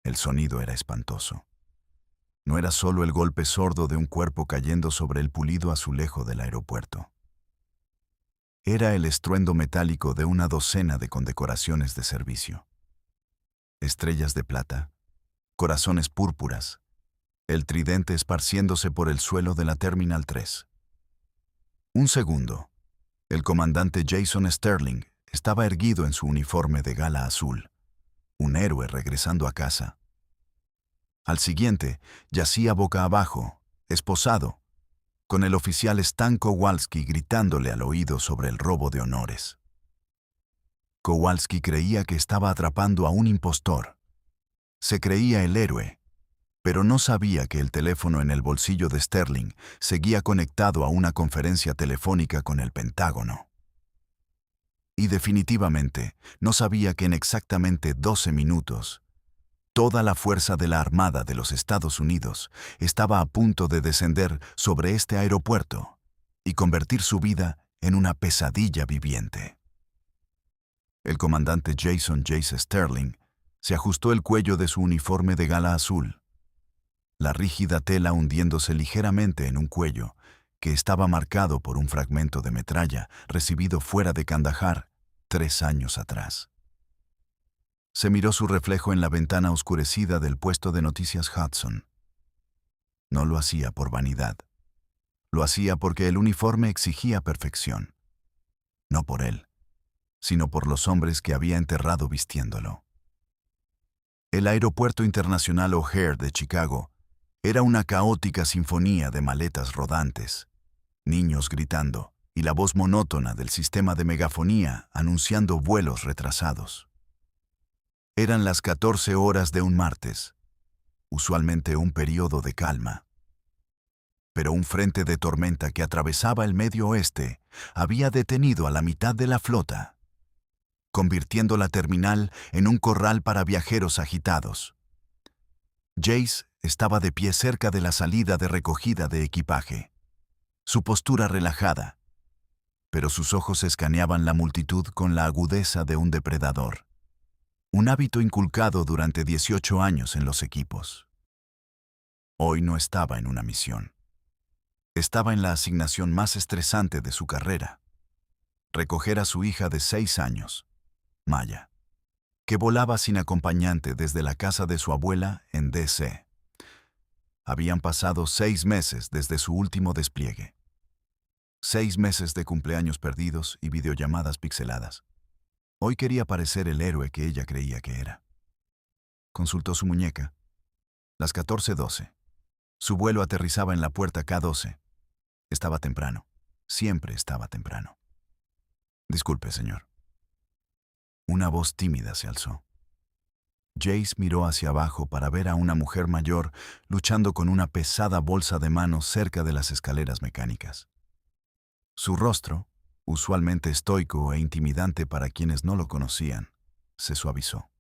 El sonido era espantoso. No era solo el golpe sordo de un cuerpo cayendo sobre el pulido azulejo del aeropuerto. Era el estruendo metálico de una docena de condecoraciones de servicio. Estrellas de plata, corazones púrpuras, el tridente esparciéndose por el suelo de la Terminal 3. Un segundo. El comandante Jason Sterling estaba erguido en su uniforme de gala azul, un héroe regresando a casa. Al siguiente, yacía boca abajo, esposado, con el oficial Stan Kowalski gritándole al oído sobre el robo de honores. Kowalski creía que estaba atrapando a un impostor. Se creía el héroe, pero no sabía que el teléfono en el bolsillo de Sterling seguía conectado a una conferencia telefónica con el Pentágono. Y definitivamente no sabía que en exactamente 12 minutos, toda la fuerza de la Armada de los Estados Unidos estaba a punto de descender sobre este aeropuerto y convertir su vida en una pesadilla viviente. El comandante Jason Jace Sterling se ajustó el cuello de su uniforme de gala azul, la rígida tela hundiéndose ligeramente en un cuello que estaba marcado por un fragmento de metralla recibido fuera de Kandahar 3 años atrás. Se miró su reflejo en la ventana oscurecida del puesto de noticias Hudson. No lo hacía por vanidad. Lo hacía porque el uniforme exigía perfección. No por él, sino por los hombres que había enterrado vistiéndolo. El Aeropuerto Internacional O'Hare de Chicago era una caótica sinfonía de maletas rodantes, niños gritando y la voz monótona del sistema de megafonía anunciando vuelos retrasados. Eran las 14 horas de un martes, usualmente un periodo de calma. Pero un frente de tormenta que atravesaba el medio oeste había detenido a la mitad de la flota, convirtiendo la terminal en un corral para viajeros agitados. Jace estaba de pie cerca de la salida de recogida de equipaje, su postura relajada, pero sus ojos escaneaban la multitud con la agudeza de un depredador. Un hábito inculcado durante 18 años en los equipos. Hoy no estaba en una misión. Estaba en la asignación más estresante de su carrera. Recoger a su hija de 6 años, Maya, que volaba sin acompañante desde la casa de su abuela en D.C. Habían pasado 6 meses desde su último despliegue. 6 meses de cumpleaños perdidos y videollamadas pixeladas. Hoy quería parecer el héroe que ella creía que era. Consultó su muñeca. Las 14:12. Su vuelo aterrizaba en la puerta K-12. Estaba temprano. Siempre estaba temprano. Disculpe, señor. Una voz tímida se alzó. Jace miró hacia abajo para ver a una mujer mayor luchando con una pesada bolsa de mano cerca de las escaleras mecánicas. Su rostro, usualmente estoico e intimidante para quienes no lo conocían, se suavizó.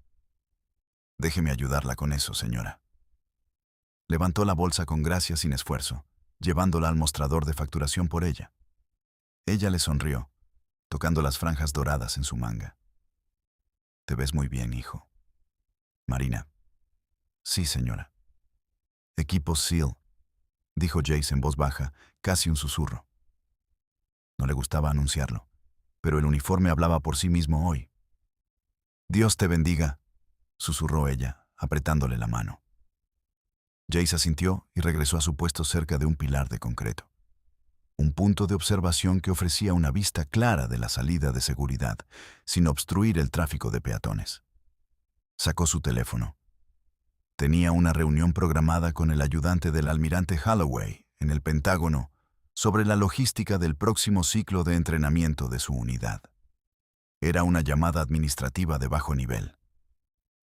Déjeme ayudarla con eso, señora. Levantó la bolsa con gracia sin esfuerzo, llevándola al mostrador de facturación por ella. Ella le sonrió, tocando las franjas doradas en su manga. Te ves muy bien, hijo. Marina. Sí, señora. Equipo SEAL, dijo Jace en voz baja, casi un susurro. No le gustaba anunciarlo, pero el uniforme hablaba por sí mismo hoy. Dios te bendiga, susurró ella, apretándole la mano. Jace asintió y regresó a su puesto cerca de un pilar de concreto. Un punto de observación que ofrecía una vista clara de la salida de seguridad, sin obstruir el tráfico de peatones. Sacó su teléfono. Tenía una reunión programada con el ayudante del almirante Holloway en el Pentágono sobre la logística del próximo ciclo de entrenamiento de su unidad. Era una llamada administrativa de bajo nivel,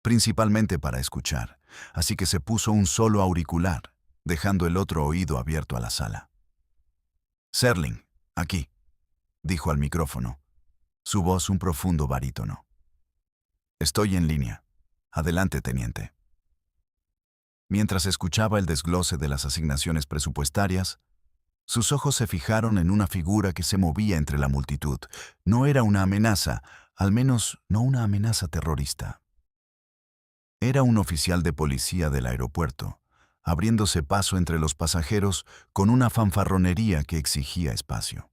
principalmente para escuchar, así que se puso un solo auricular, dejando el otro oído abierto a la sala. Serling, aquí, dijo al micrófono, su voz un profundo barítono. Estoy en línea. Adelante, teniente. Mientras escuchaba el desglose de las asignaciones presupuestarias, sus ojos se fijaron en una figura que se movía entre la multitud. No era una amenaza, al menos no una amenaza terrorista. Era un oficial de policía del aeropuerto, abriéndose paso entre los pasajeros con una fanfarronería que exigía espacio.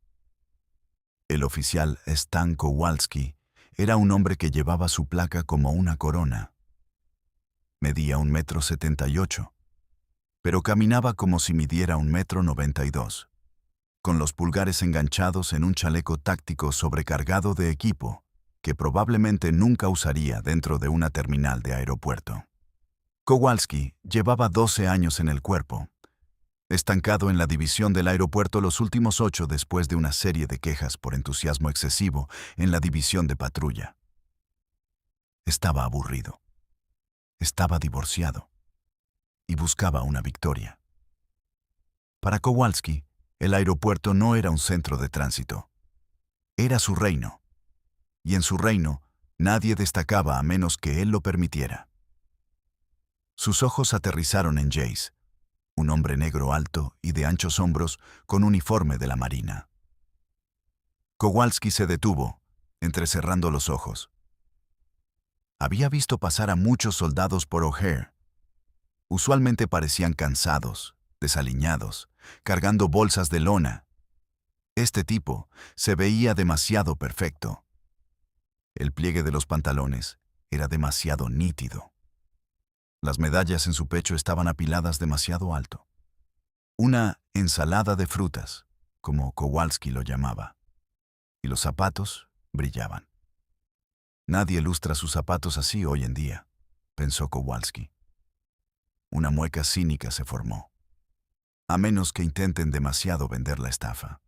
El oficial Stan Kowalski era un hombre que llevaba su placa como una corona. Medía 1,78 m, pero caminaba como si midiera 1,92 m, con los pulgares enganchados en un chaleco táctico sobrecargado de equipo que probablemente nunca usaría dentro de una terminal de aeropuerto. Kowalski llevaba 12 años en el cuerpo, estancado en la división del aeropuerto los últimos 8 después de una serie de quejas por entusiasmo excesivo en la división de patrulla. Estaba aburrido. Estaba divorciado. Y buscaba una victoria. Para Kowalski, el aeropuerto no era un centro de tránsito. Era su reino. Y en su reino, nadie destacaba a menos que él lo permitiera. Sus ojos aterrizaron en Jace, un hombre negro alto y de anchos hombros con uniforme de la marina. Kowalski se detuvo, entrecerrando los ojos. Había visto pasar a muchos soldados por O'Hare. Usualmente parecían cansados, desaliñados, cargando bolsas de lona. Este tipo se veía demasiado perfecto. El pliegue de los pantalones era demasiado nítido. Las medallas en su pecho estaban apiladas demasiado alto. Una ensalada de frutas, como Kowalski lo llamaba. Y los zapatos brillaban. Nadie lustra sus zapatos así hoy en día, pensó Kowalski. Una mueca cínica se formó. A menos que intenten demasiado vender la estafa.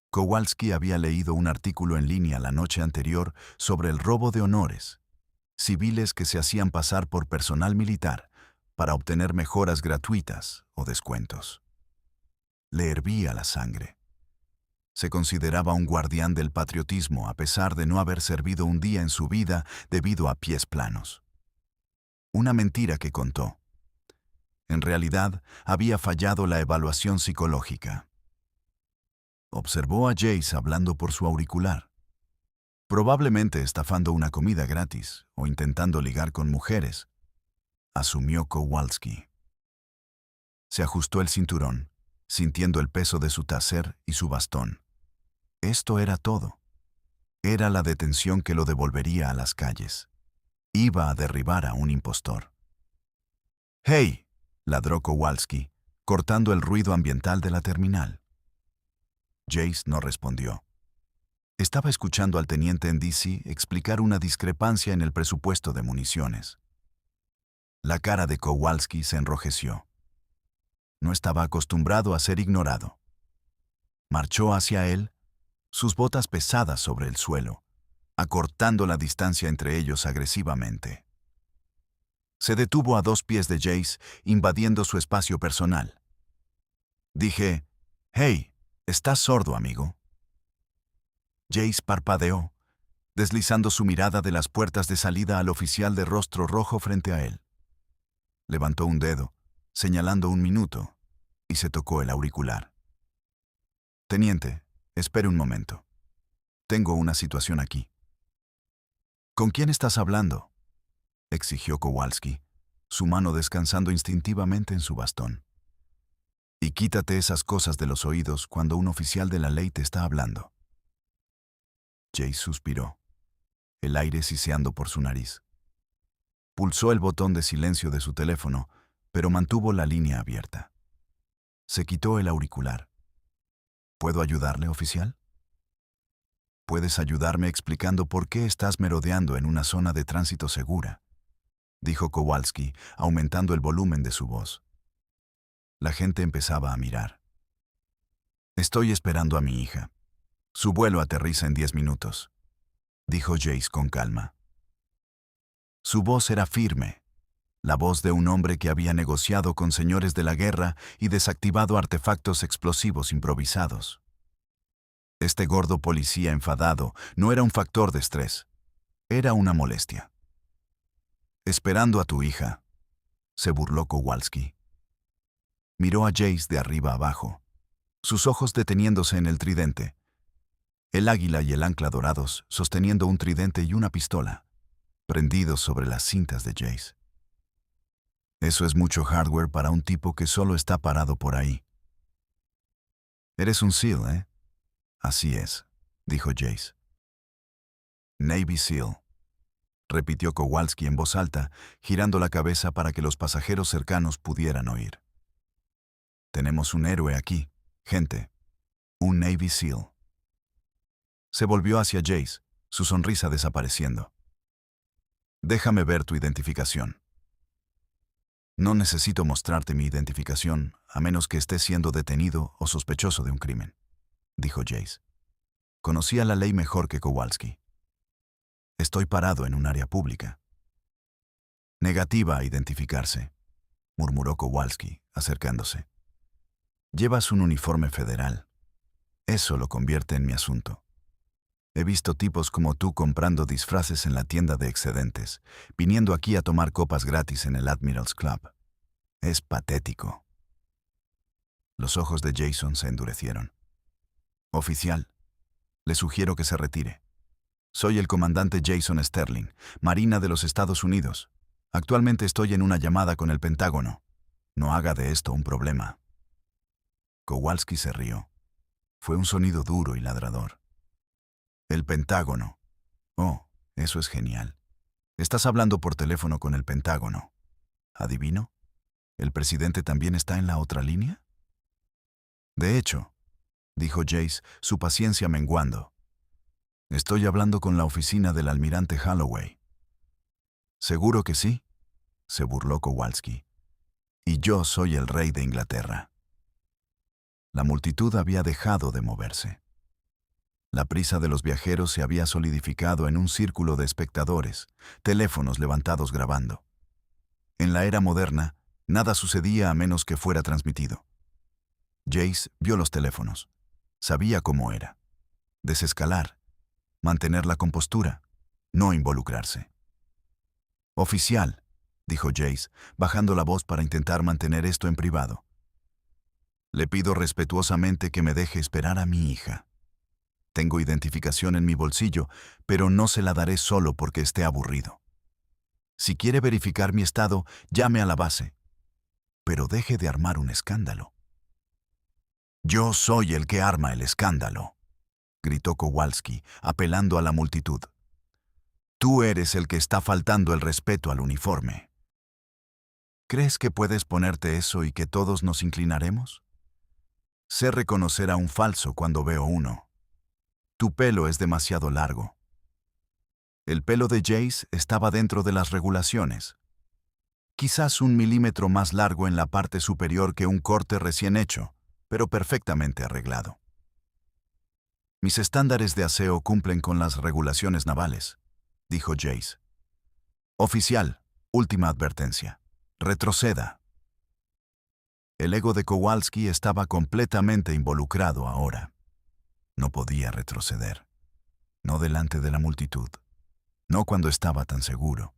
Kowalski había leído un artículo en línea la noche anterior sobre el robo de honores, civiles que se hacían pasar por personal militar para obtener mejoras gratuitas o descuentos. Le hervía la sangre. Se consideraba un guardián del patriotismo a pesar de no haber servido un día en su vida debido a pies planos. Una mentira que contó. En realidad, había fallado la evaluación psicológica. Observó a Jace hablando por su auricular. Probablemente estafando una comida gratis o intentando ligar con mujeres, asumió Kowalski. Se ajustó el cinturón, sintiendo el peso de su taser y su bastón. Esto era todo. Era la detención que lo devolvería a las calles. Iba a derribar a un impostor. «¡Hey!», ladró Kowalski, cortando el ruido ambiental de la terminal. Jace no respondió. Estaba escuchando al teniente en DC explicar una discrepancia en el presupuesto de municiones. La cara de Kowalski se enrojeció. No estaba acostumbrado a ser ignorado. Marchó hacia él, sus botas pesadas sobre el suelo, acortando la distancia entre ellos agresivamente. Se detuvo a 2 pies de Jace, invadiendo su espacio personal. Dije, «Hey, ¿estás sordo, amigo?». Jace parpadeó, deslizando su mirada de las puertas de salida al oficial de rostro rojo frente a él. Levantó un dedo, señalando 1 minuto, y se tocó el auricular. «Teniente, espere un momento. Tengo una situación aquí». «¿Con quién estás hablando?», exigió Kowalski, su mano descansando instintivamente en su bastón. «Y quítate esas cosas de los oídos cuando un oficial de la ley te está hablando». Jace suspiró, el aire siseando por su nariz. Pulsó el botón de silencio de su teléfono, pero mantuvo la línea abierta. Se quitó el auricular. «¿Puedo ayudarle, oficial?». «Puedes ayudarme explicando por qué estás merodeando en una zona de tránsito segura», dijo Kowalski, aumentando el volumen de su voz. La gente empezaba a mirar. «Estoy esperando a mi hija. Su vuelo aterriza en 10 minutos», dijo Jace con calma. Su voz era firme, la voz de un hombre que había negociado con señores de la guerra y desactivado artefactos explosivos improvisados. Este gordo policía enfadado no era un factor de estrés, era una molestia. «Esperando a tu hija», se burló Kowalski. Miró a Jace de arriba abajo, sus ojos deteniéndose en el tridente. El águila y el ancla dorados sosteniendo un tridente y una pistola. prendidos sobre las cintas de Jace. Eso es mucho hardware para un tipo que solo está parado por ahí. Eres un SEAL, ¿eh? Así es, dijo Jace. Navy SEAL, repitió Kowalski en voz alta, girando la cabeza para que los pasajeros cercanos pudieran oír. Tenemos un héroe aquí, gente. Un Navy SEAL. Se volvió hacia Jace, su sonrisa desapareciendo. Déjame ver tu identificación. No necesito mostrarte mi identificación, a menos que estés siendo detenido o sospechoso de un crimen, dijo Jace. Conocía la ley mejor que Kowalski. Estoy parado en un área pública. Negativa a identificarse, murmuró Kowalski, acercándose. Llevas un uniforme federal. Eso lo convierte en mi asunto. He visto tipos como tú comprando disfraces en la tienda de excedentes, viniendo aquí a tomar copas gratis en el Admiral's Club. Es patético. Los ojos de Jason se endurecieron. Oficial, le sugiero que se retire. Soy el comandante Jason Sterling, Marina de los Estados Unidos. Actualmente estoy en una llamada con el Pentágono. No haga de esto un problema. Kowalski se rió. Fue un sonido duro y ladrador. El Pentágono. Oh, eso es genial. Estás hablando por teléfono con el Pentágono. ¿Adivino? ¿El presidente también está en la otra línea? De hecho, dijo Jace, su paciencia menguando. Estoy hablando con la oficina del almirante Holloway. ¿Seguro que sí? Se burló Kowalski. Y yo soy el rey de Inglaterra. La multitud había dejado de moverse. La prisa de los viajeros se había solidificado en un círculo de espectadores, teléfonos levantados grabando. En la era moderna, nada sucedía a menos que fuera transmitido. Jace vio los teléfonos. Sabía cómo era. Desescalar. Mantener la compostura. No involucrarse. Oficial, dijo Jace, bajando la voz para intentar mantener esto en privado. Le pido respetuosamente que me deje esperar a mi hija. Tengo identificación en mi bolsillo, pero no se la daré solo porque esté aburrido. Si quiere verificar mi estado, llame a la base. Pero deje de armar un escándalo. Yo soy el que arma el escándalo, gritó Kowalski, apelando a la multitud. Tú eres el que está faltando el respeto al uniforme. ¿Crees que puedes ponerte eso y que todos nos inclinaremos? Sé reconocer a un falso cuando veo uno. Tu pelo es demasiado largo. El pelo de Jace estaba dentro de las regulaciones. Quizás 1 milímetro más largo en la parte superior que un corte recién hecho, pero perfectamente arreglado. Mis estándares de aseo cumplen con las regulaciones navales, dijo Jace. Oficial, última advertencia. Retroceda. El ego de Kowalski estaba completamente involucrado ahora. No podía retroceder. No delante de la multitud. No cuando estaba tan seguro.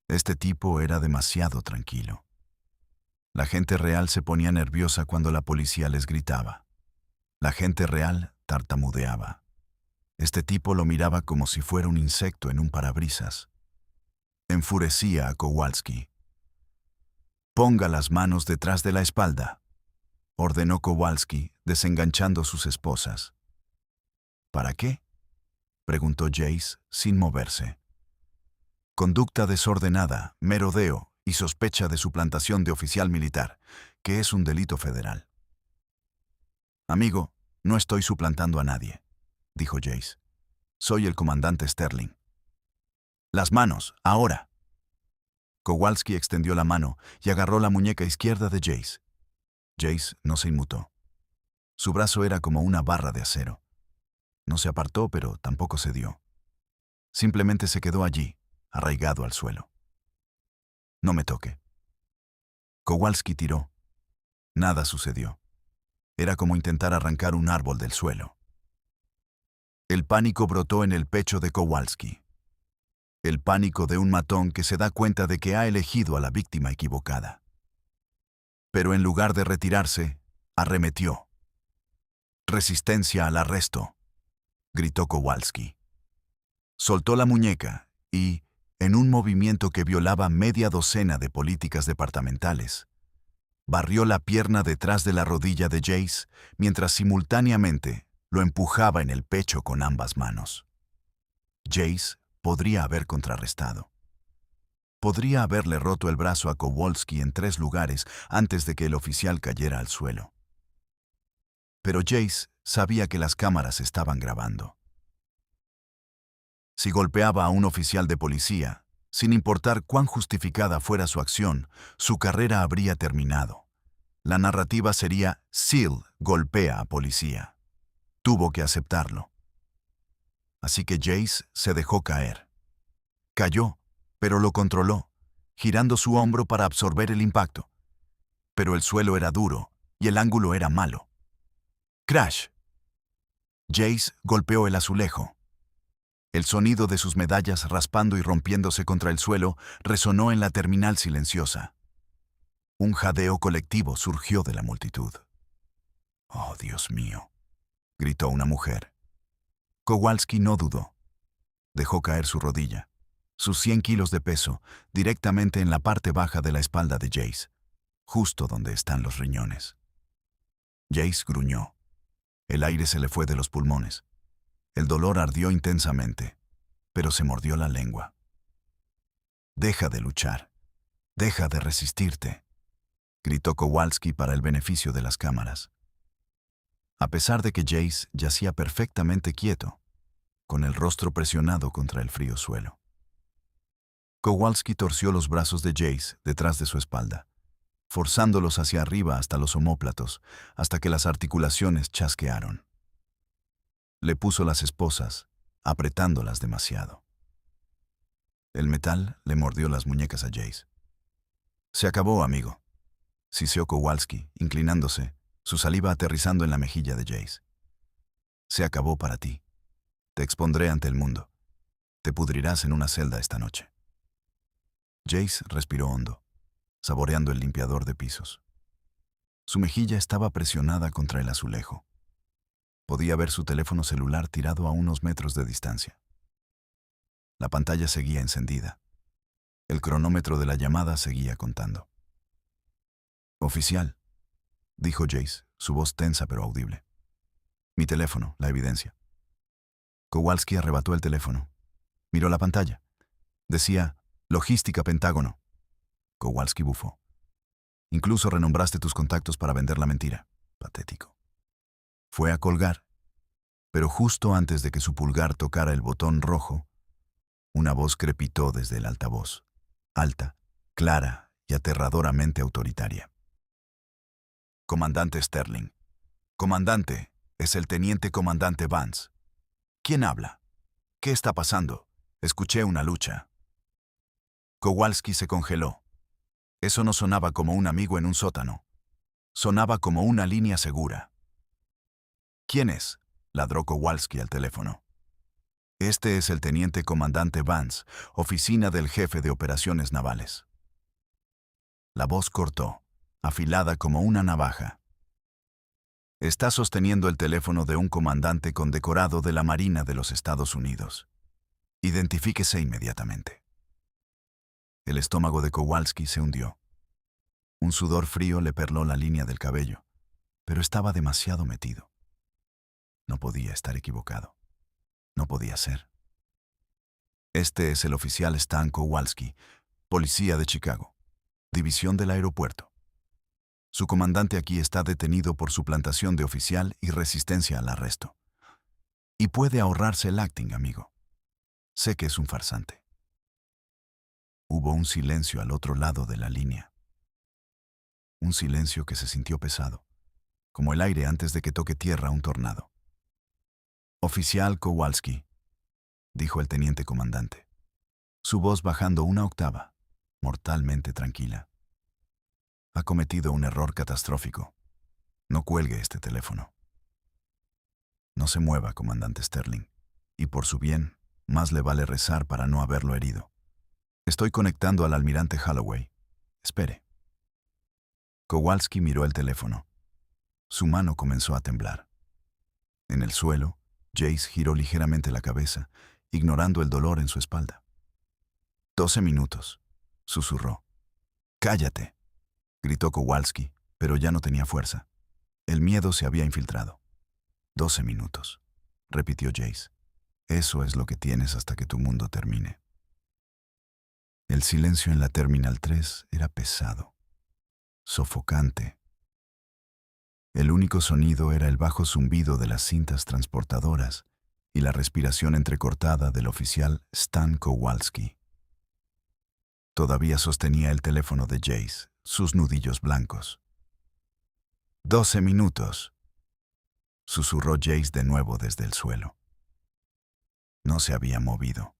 Este tipo era demasiado tranquilo. La gente real se ponía nerviosa cuando la policía les gritaba. La gente real tartamudeaba. Este tipo lo miraba como si fuera un insecto en un parabrisas. Enfurecía a Kowalski. Ponga las manos detrás de la espalda, ordenó Kowalski, desenganchando sus esposas. ¿Para qué?, preguntó Jace, sin moverse. Conducta desordenada, merodeo y sospecha de suplantación de oficial militar, que es un delito federal. Amigo, no estoy suplantando a nadie, dijo Jace. Soy el comandante Sterling. Las manos, ahora. Kowalski extendió la mano y agarró la muñeca izquierda de Jace. Jace no se inmutó. Su brazo era como una barra de acero. No se apartó, pero tampoco cedió. Simplemente se quedó allí, arraigado al suelo. No me toque. Kowalski tiró. Nada sucedió. Era como intentar arrancar un árbol del suelo. El pánico brotó en el pecho de Kowalski. El pánico de un matón que se da cuenta de que ha elegido a la víctima equivocada. Pero en lugar de retirarse, arremetió. «Resistencia al arresto», gritó Kowalski. Soltó la muñeca y, en un movimiento que violaba media docena de políticas departamentales. Barrió la pierna detrás de la rodilla de Jace, mientras simultáneamente lo empujaba en el pecho con ambas manos. Jace podría haber contrarrestado. Podría haberle roto el brazo a Kowalski en 3 lugares antes de que el oficial cayera al suelo. Pero Jace sabía que las cámaras estaban grabando. Si golpeaba a un oficial de policía, sin importar cuán justificada fuera su acción, su carrera habría terminado. La narrativa sería Seal golpea a policía. Tuvo que aceptarlo. Así que Jace se dejó caer. Cayó, pero lo controló, girando su hombro para absorber el impacto. Pero el suelo era duro y el ángulo era malo. ¡Crash! Jace golpeó el azulejo. El sonido de sus medallas raspando y rompiéndose contra el suelo resonó en la terminal silenciosa. Un jadeo colectivo surgió de la multitud. «Oh, Dios mío», gritó una mujer. Kowalski no dudó. Dejó caer su rodilla, sus 100 kilos de peso, directamente en la parte baja de la espalda de Jace, justo donde están los riñones. Jace gruñó. El aire se le fue de los pulmones. El dolor ardió intensamente, pero se mordió la lengua. «Deja de luchar. Deja de resistirte», gritó Kowalski para el beneficio de las cámaras. A pesar de que Jace yacía perfectamente quieto, con el rostro presionado contra el frío suelo. Kowalski torció los brazos de Jace detrás de su espalda, forzándolos hacia arriba hasta los omóplatos, hasta que las articulaciones chasquearon. Le puso las esposas, apretándolas demasiado. El metal le mordió las muñecas a Jace. «Se acabó, amigo», siseó Kowalski, inclinándose, su saliva aterrizando en la mejilla de Jace. «Se acabó para ti. Te expondré ante el mundo. Te pudrirás en una celda esta noche». Jace respiró hondo, saboreando el limpiador de pisos. Su mejilla estaba presionada contra el azulejo. Podía ver su teléfono celular tirado a unos metros de distancia. La pantalla seguía encendida. El cronómetro de la llamada seguía contando. «Oficial», dijo Jace, su voz tensa pero audible. «Mi teléfono, la evidencia». Kowalski arrebató el teléfono. Miró la pantalla. Decía, «Logística Pentágono». Kowalski bufó. «Incluso renombraste tus contactos para vender la mentira. Patético». Fue a colgar, pero justo antes de que su pulgar tocara el botón rojo, una voz crepitó desde el altavoz, alta, clara y aterradoramente autoritaria. «Comandante Sterling. Comandante, es el teniente comandante Vance. ¿Quién habla? ¿Qué está pasando? Escuché una lucha». Kowalski se congeló. Eso no sonaba como un amigo en un sótano. Sonaba como una línea segura. «¿Quién es?», ladró Kowalski al teléfono. «Este es el teniente comandante Vance, oficina del jefe de operaciones navales». La voz cortó, afilada como una navaja. «Está sosteniendo el teléfono de un comandante condecorado de la Marina de los Estados Unidos. Identifíquese inmediatamente». El estómago de Kowalski se hundió. Un sudor frío le perló la línea del cabello, pero estaba demasiado metido. No podía estar equivocado. No podía ser. «Este es el oficial Stan Kowalski, policía de Chicago, división del aeropuerto. Su comandante aquí está detenido por suplantación de oficial y resistencia al arresto. Y puede ahorrarse el acting, amigo. Sé que es un farsante». Hubo un silencio al otro lado de la línea. Un silencio que se sintió pesado, como el aire antes de que toque tierra un tornado. «Oficial Kowalski», dijo el teniente comandante, su voz bajando una octava, mortalmente tranquila. «Ha cometido un error catastrófico. No cuelgue este teléfono». «No se mueva, comandante Sterling, y por su bien, más le vale rezar para no haberlo herido. Estoy conectando al almirante Holloway. Espere». Kowalski miró el teléfono. Su mano comenzó a temblar. En el suelo, Jace giró ligeramente la cabeza, ignorando el dolor en su espalda. 12 minutos, susurró. Cállate, gritó Kowalski, pero ya no tenía fuerza. El miedo se había infiltrado. 12 minutos, repitió Jace. Eso es lo que tienes hasta que tu mundo termine. El silencio en la Terminal 3 era pesado, sofocante. El único sonido era el bajo zumbido de las cintas transportadoras y la respiración entrecortada del oficial Stan Kowalski. Todavía sostenía el teléfono de Jace, sus nudillos blancos. 12 minutos, susurró Jace de nuevo desde el suelo. No se había movido.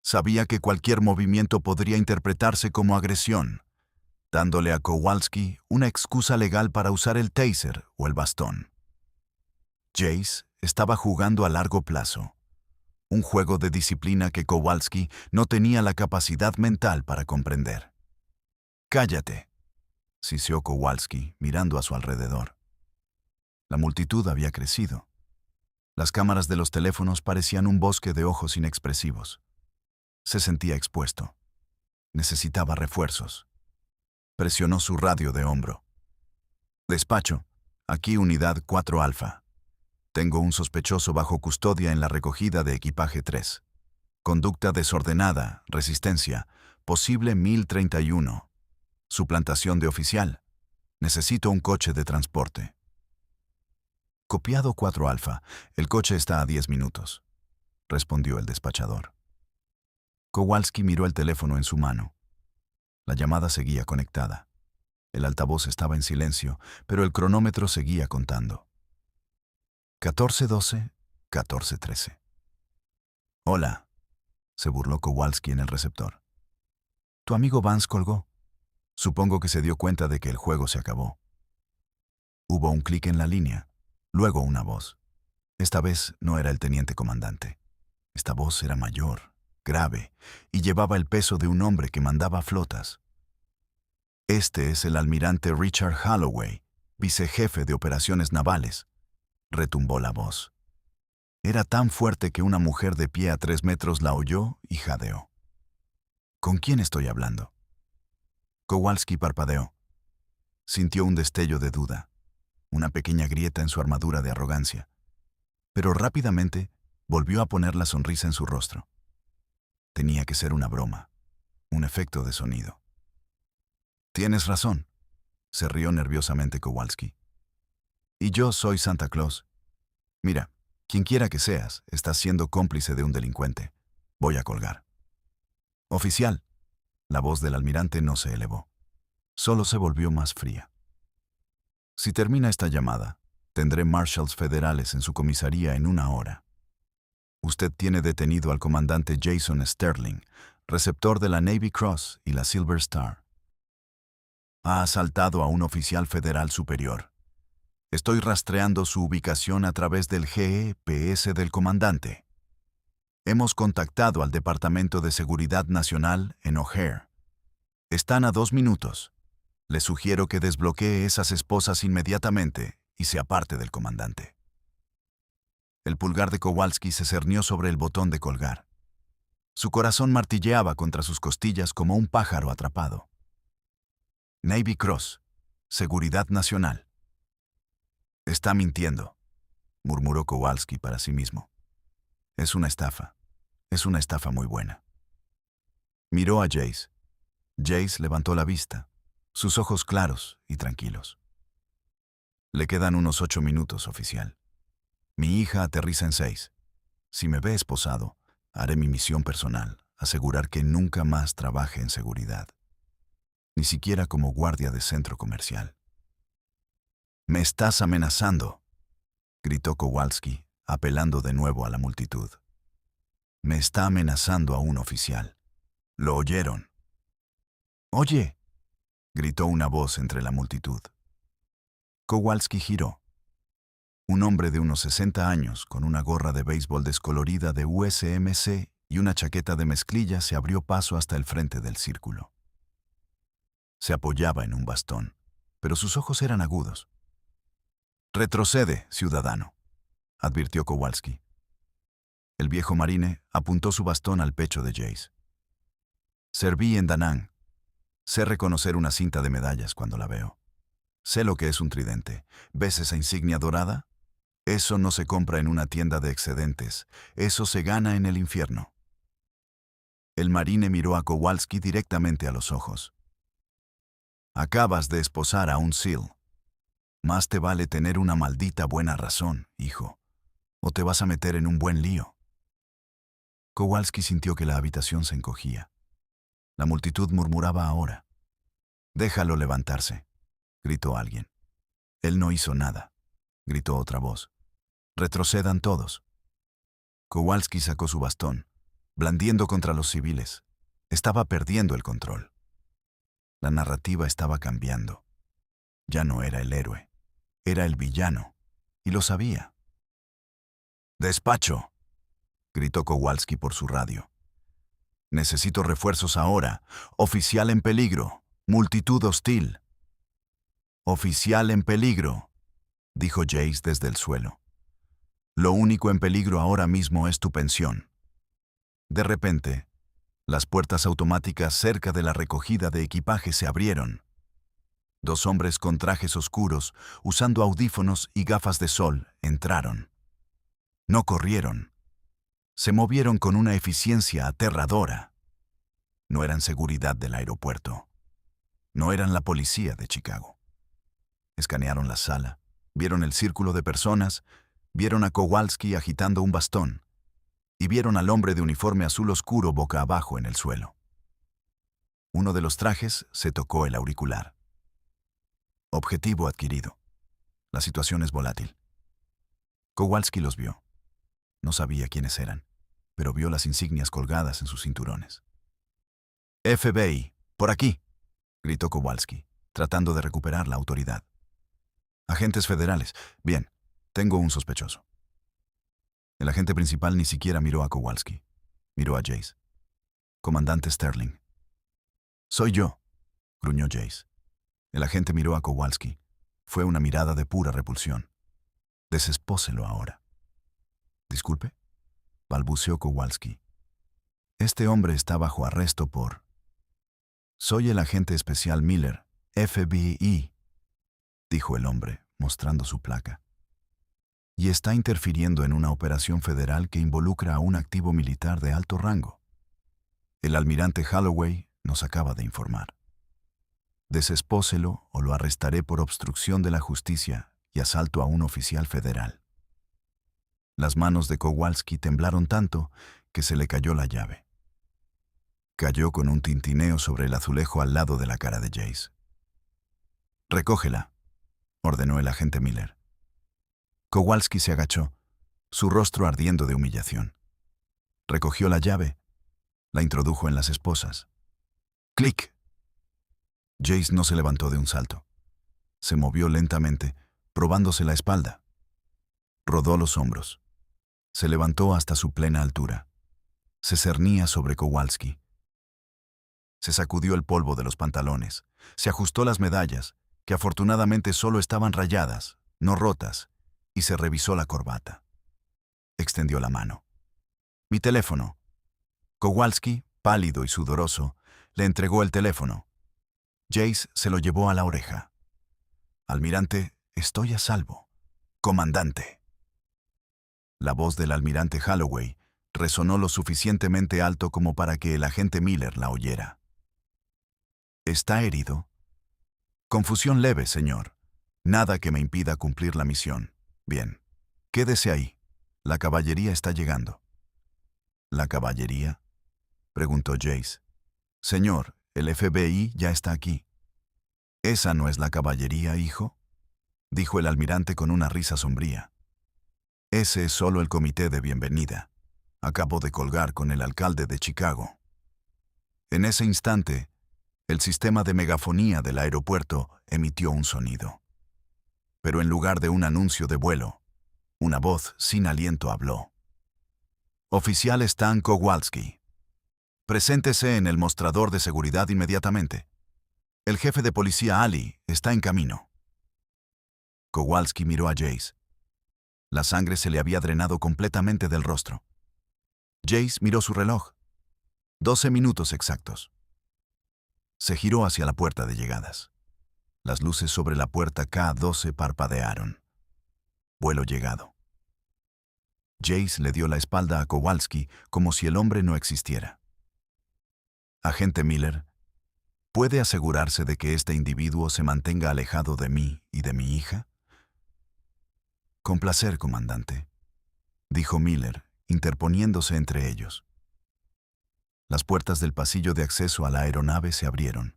Sabía que cualquier movimiento podría interpretarse como agresión, dándole a Kowalski una excusa legal para usar el taser o el bastón. Jace estaba jugando a largo plazo, un juego de disciplina que Kowalski no tenía la capacidad mental para comprender. «Cállate», siseó Kowalski, mirando a su alrededor. La multitud había crecido. Las cámaras de los teléfonos parecían un bosque de ojos inexpresivos. Se sentía expuesto. Necesitaba refuerzos. Presionó su radio de hombro. «Despacho, aquí Unidad 4 Alfa. Tengo un sospechoso bajo custodia en la recogida de equipaje 3. Conducta desordenada, resistencia, posible 1031. Suplantación de oficial. Necesito un coche de transporte». «Copiado 4 Alfa. El coche está a 10 minutos», respondió el despachador. Kowalski miró el teléfono en su mano. La llamada seguía conectada. El altavoz estaba en silencio, pero el cronómetro seguía contando. 14:12, 14:13. «Hola», se burló Kowalski en el receptor. «Tu amigo Vance colgó. Supongo que se dio cuenta de que el juego se acabó». Hubo un clic en la línea, luego una voz. Esta vez no era el teniente comandante. Esta voz era mayor, grave, y llevaba el peso de un hombre que mandaba flotas. «Este es el almirante Richard Holloway, vicejefe de operaciones navales», retumbó la voz. Era tan fuerte que una mujer de pie a 3 metros la oyó y jadeó. «¿Con quién estoy hablando?». Kowalski parpadeó. Sintió un destello de duda, una pequeña grieta en su armadura de arrogancia. Pero rápidamente volvió a poner la sonrisa en su rostro. Tenía que ser una broma, un efecto de sonido. «Tienes razón», se rió nerviosamente Kowalski. «Y yo soy Santa Claus. Mira, quienquiera que seas, estás siendo cómplice de un delincuente. Voy a colgar». «Oficial». La voz del almirante no se elevó. Solo se volvió más fría. «Si termina esta llamada, tendré marshals federales en su comisaría en 1 hora. Usted tiene detenido al comandante Jason Sterling, receptor de la Navy Cross y la Silver Star. Ha asaltado a un oficial federal superior. Estoy rastreando su ubicación a través del GPS del comandante. Hemos contactado al Departamento de Seguridad Nacional en O'Hare. Están a 2 minutos. Le sugiero que desbloquee esas esposas inmediatamente y se aparte del comandante». El pulgar de Kowalski se cernió sobre el botón de colgar. Su corazón martilleaba contra sus costillas como un pájaro atrapado. «Navy Cross, Seguridad Nacional». «Está mintiendo», murmuró Kowalski para sí mismo. Es una estafa muy buena». Miró a Jace. Jace levantó la vista, sus ojos claros y tranquilos. «Le quedan unos 8 minutos, oficial. Mi hija aterriza en 6. Si me ve esposado, haré mi misión personal, asegurar que nunca más trabaje en seguridad. Ni siquiera como guardia de centro comercial». «Me estás amenazando», gritó Kowalski, apelando de nuevo a la multitud. «Me está amenazando a un oficial. ¿Lo oyeron?». «Oye», gritó una voz entre la multitud. Kowalski giró. Un hombre de unos 60 años, con una gorra de béisbol descolorida de USMC y una chaqueta de mezclilla, se abrió paso hasta el frente del círculo. Se apoyaba en un bastón, pero sus ojos eran agudos. «Retrocede, ciudadano», advirtió Kowalski. El viejo marine apuntó su bastón al pecho de Jace. Serví en Da Nang. Sé reconocer una cinta de medallas cuando la veo. Sé lo que es un tridente. ¿Ves esa insignia dorada? Eso no se compra en una tienda de excedentes. Eso se gana en el infierno. El marine miró a Kowalski directamente a los ojos. Acabas de esposar a un SEAL. Más te vale tener una maldita buena razón, hijo, o te vas a meter en un buen lío. Kowalski sintió que la habitación se encogía. La multitud murmuraba ahora. «Déjalo levantarse», gritó alguien. «Él no hizo nada», gritó otra voz. «Retrocedan todos». Kowalski sacó su bastón, blandiendo contra los civiles. Estaba perdiendo el control. La narrativa estaba cambiando. Ya no era el héroe, era el villano, y lo sabía. «Despacho», gritó Kowalski por su radio. «Necesito refuerzos ahora. Oficial en peligro. Multitud hostil». «Oficial en peligro», dijo Jace desde el suelo. «Lo único en peligro ahora mismo es tu pensión». De repente, las puertas automáticas cerca de la recogida de equipaje se abrieron. Dos hombres con trajes oscuros, usando audífonos y gafas de sol, entraron. No corrieron. Se movieron con una eficiencia aterradora. No eran seguridad del aeropuerto. No eran la policía de Chicago. Escanearon la sala, vieron el círculo de personas, vieron a Kowalski agitando un bastón y vieron al hombre de uniforme azul oscuro boca abajo en el suelo. Uno de los trajes se tocó el auricular. Objetivo adquirido. La situación es volátil. Kowalski los vio. No sabía quiénes eran, pero vio las insignias colgadas en sus cinturones. «FBI, por aquí», gritó Kowalski, tratando de recuperar la autoridad. «Agentes federales. Bien, tengo un sospechoso». El agente principal ni siquiera miró a Kowalski. Miró a Jace. «Comandante Sterling». «Soy yo», gruñó Jace. El agente miró a Kowalski. Fue una mirada de pura repulsión. «Desespóselo ahora». «Disculpe», balbuceó Kowalski. «Este hombre está bajo arresto por...» «Soy el agente especial Miller, FBI», dijo el hombre, mostrando su placa. «Y está interfiriendo en una operación federal que involucra a un activo militar de alto rango. El almirante Holloway nos acaba de informar. Desespóselo o lo arrestaré por obstrucción de la justicia y asalto a un oficial federal». Las manos de Kowalski temblaron tanto que se le cayó la llave. Cayó con un tintineo sobre el azulejo al lado de la cara de Jace. «Recógela», ordenó el agente Miller. Kowalski se agachó, su rostro ardiendo de humillación. Recogió la llave, la introdujo en las esposas. ¡Clic! Jace no se levantó de un salto. Se movió lentamente, probándose la espalda. Rodó los hombros. Se levantó hasta su plena altura. Se cernía sobre Kowalski. Se sacudió el polvo de los pantalones. Se ajustó las medallas, que afortunadamente solo estaban rayadas, no rotas, y se revisó la corbata. Extendió la mano. «Mi teléfono». Kowalski, pálido y sudoroso, le entregó el teléfono. Jace se lo llevó a la oreja. «Almirante, estoy a salvo. Comandante». La voz del almirante Holloway resonó lo suficientemente alto como para que el agente Miller la oyera. «¿Está herido?» «Confusión leve, señor. Nada que me impida cumplir la misión. Bien. Quédese ahí. La caballería está llegando». «¿La caballería?», preguntó Jace. «Señor, el FBI ya está aquí». «¿Esa no es la caballería, hijo?», dijo el almirante con una risa sombría. «Ese es solo el comité de bienvenida. Acabo de colgar con el alcalde de Chicago». En ese instante, el sistema de megafonía del aeropuerto emitió un sonido. Pero en lugar de un anuncio de vuelo, una voz sin aliento habló. «Oficial Stan Kowalski. Preséntese en el mostrador de seguridad inmediatamente. El jefe de policía Ali está en camino». Kowalski miró a Jace. La sangre se le había drenado completamente del rostro. Jace miró su reloj. 12 minutos exactos. Se giró hacia la puerta de llegadas. Las luces sobre la puerta K12 parpadearon. Vuelo llegado. Jace le dio la espalda a Kowalski como si el hombre no existiera. Agente Miller, ¿puede asegurarse de que este individuo se mantenga alejado de mí y de mi hija? Con placer, comandante, dijo Miller, interponiéndose entre ellos. Las puertas del pasillo de acceso a la aeronave se abrieron.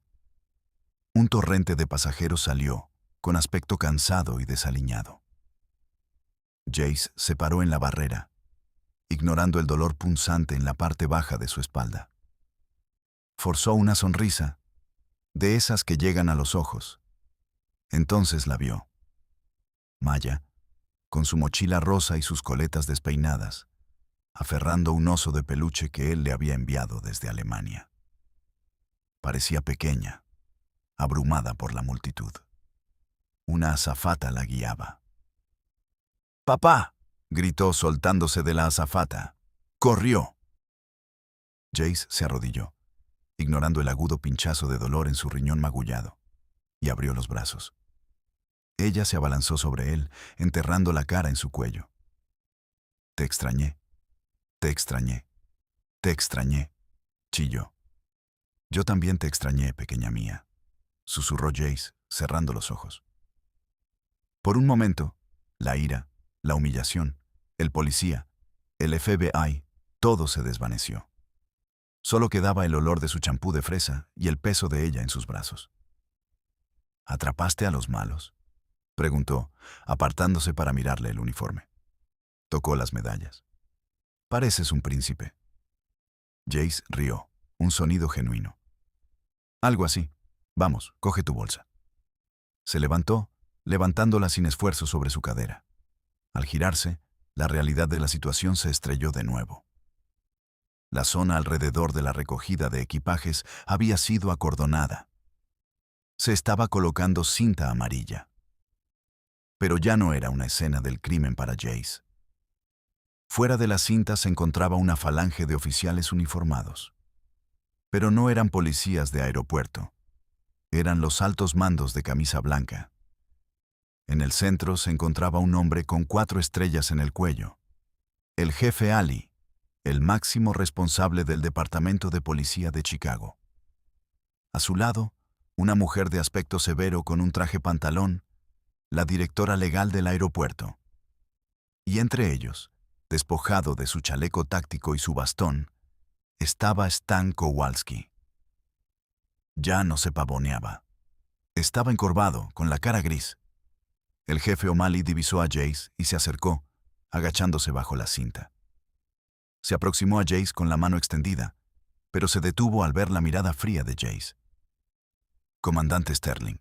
Un torrente de pasajeros salió, con aspecto cansado y desaliñado. Jace se paró en la barrera, ignorando el dolor punzante en la parte baja de su espalda. Forzó una sonrisa, de esas que llegan a los ojos. Entonces la vio. Maya, con su mochila rosa y sus coletas despeinadas, aferrando un oso de peluche que él le había enviado desde Alemania. Parecía pequeña, abrumada por la multitud. Una azafata la guiaba. «¡Papá!», gritó soltándose de la azafata. Corrió. Jace se arrodilló, ignorando el agudo pinchazo de dolor en su riñón magullado, y abrió los brazos. Ella se abalanzó sobre él, enterrando la cara en su cuello. «Te extrañé, te extrañé, te extrañé», chilló. «Yo también te extrañé, pequeña mía», susurró Jace, cerrando los ojos. Por un momento, la ira, la humillación, el policía, el FBI, todo se desvaneció. Solo quedaba el olor de su champú de fresa y el peso de ella en sus brazos. «¿Atrapaste a los malos?», preguntó, apartándose para mirarle el uniforme. Tocó las medallas. «Pareces un príncipe». Jace rió, un sonido genuino. «Algo así. Vamos, coge tu bolsa». Se levantó, levantándola sin esfuerzo sobre su cadera. Al girarse, la realidad de la situación se estrelló de nuevo. La zona alrededor de la recogida de equipajes había sido acordonada. Se estaba colocando cinta amarilla. Pero ya no era una escena del crimen para Jace. Fuera de la cinta se encontraba una falange de oficiales uniformados. Pero no eran policías de aeropuerto. Eran los altos mandos de camisa blanca. En el centro se encontraba un hombre con 4 estrellas en el cuello. El jefe Ali, el máximo responsable del Departamento de Policía de Chicago. A su lado, una mujer de aspecto severo con un traje pantalón, la directora legal del aeropuerto. Y entre ellos, despojado de su chaleco táctico y su bastón, estaba Stan Kowalski. Ya no se pavoneaba. Estaba encorvado, con la cara gris. El jefe O'Malley divisó a Jace y se acercó, agachándose bajo la cinta. Se aproximó a Jace con la mano extendida, pero se detuvo al ver la mirada fría de Jace. «Comandante Sterling»,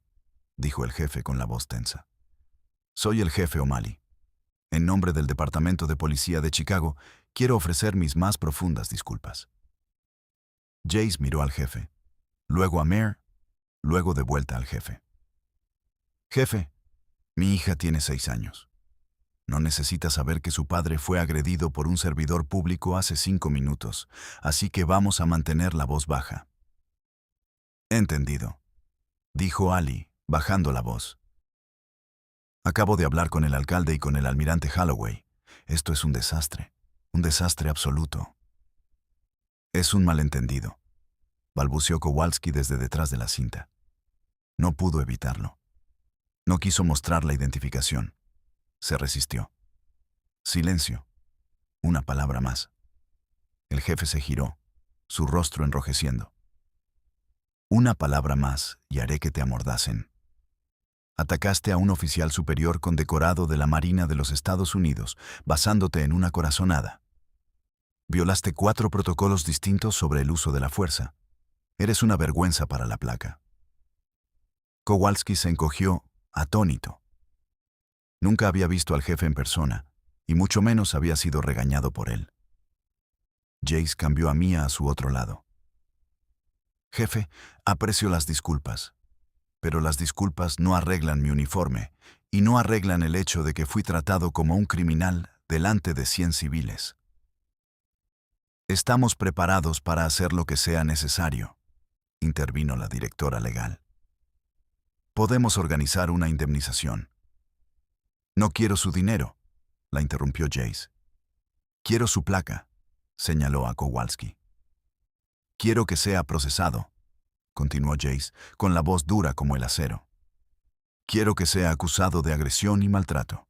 dijo el jefe con la voz tensa. «Soy el jefe O'Malley. En nombre del Departamento de Policía de Chicago, quiero ofrecer mis más profundas disculpas». Jace miró al jefe, luego a Mare, luego de vuelta al jefe. «Jefe, mi hija tiene 6 años. No necesita saber que su padre fue agredido por un servidor público hace 5 minutos, así que vamos a mantener la voz baja». «Entendido», dijo Ali, bajando la voz. «Acabo de hablar con el alcalde y con el almirante Holloway. Esto es un desastre absoluto». «Es un malentendido», balbuceó Kowalski desde detrás de la cinta. No pudo evitarlo. No quiso mostrar la identificación. Se resistió. Silencio. Una palabra más. El jefe se giró, su rostro enrojeciendo. «Una palabra más y haré que te amordacen. Atacaste a un oficial superior condecorado de la Marina de los Estados Unidos, basándote en una corazonada. Violaste 4 protocolos distintos sobre el uso de la fuerza. Eres una vergüenza para la placa». Kowalski se encogió, atónito. Nunca había visto al jefe en persona, y mucho menos había sido regañado por él. Jace cambió a Mia a su otro lado. «Jefe, aprecio las disculpas, pero las disculpas no arreglan mi uniforme y no arreglan el hecho de que fui tratado como un criminal delante de 100 civiles. Estamos preparados para hacer lo que sea necesario». intervino la directora legal. Podemos organizar una indemnización. No quiero su dinero, la interrumpió Jace. Quiero su placa, señaló a Kowalski. Quiero que sea procesado, continuó Jace, con la voz dura como el acero. Quiero que sea acusado de agresión y maltrato.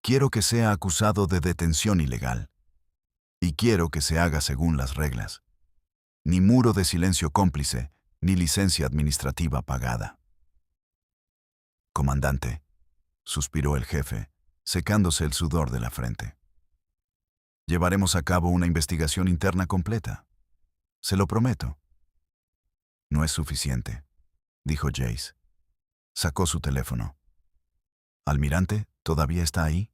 Quiero que sea acusado de detención ilegal. Y quiero que se haga según las reglas. Ni muro de silencio cómplice, ni licencia administrativa pagada. Comandante, suspiró el jefe, secándose el sudor de la frente. Llevaremos a cabo una investigación interna completa. Se lo prometo. No es suficiente, dijo Jace. Sacó su teléfono. ¿Almirante, todavía está ahí?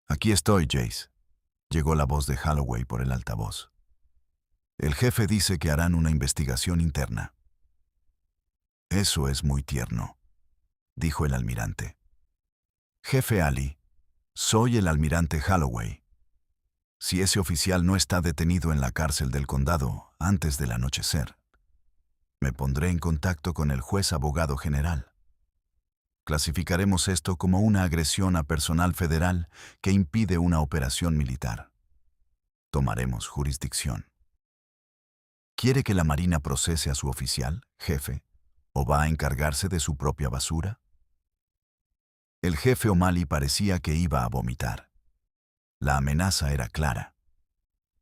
Aquí estoy, Jace. Llegó la voz de Holloway por el altavoz. El jefe dice que harán una investigación interna. Eso es muy tierno, dijo el almirante. Jefe Ali, soy el almirante Holloway. Si ese oficial no está detenido en la cárcel del condado antes del anochecer, me pondré en contacto con el juez abogado general. Clasificaremos esto como una agresión a personal federal que impide una operación militar. Tomaremos jurisdicción. ¿Quiere que la Marina procese a su oficial, jefe, o va a encargarse de su propia basura? El jefe O'Malley parecía que iba a vomitar. La amenaza era clara.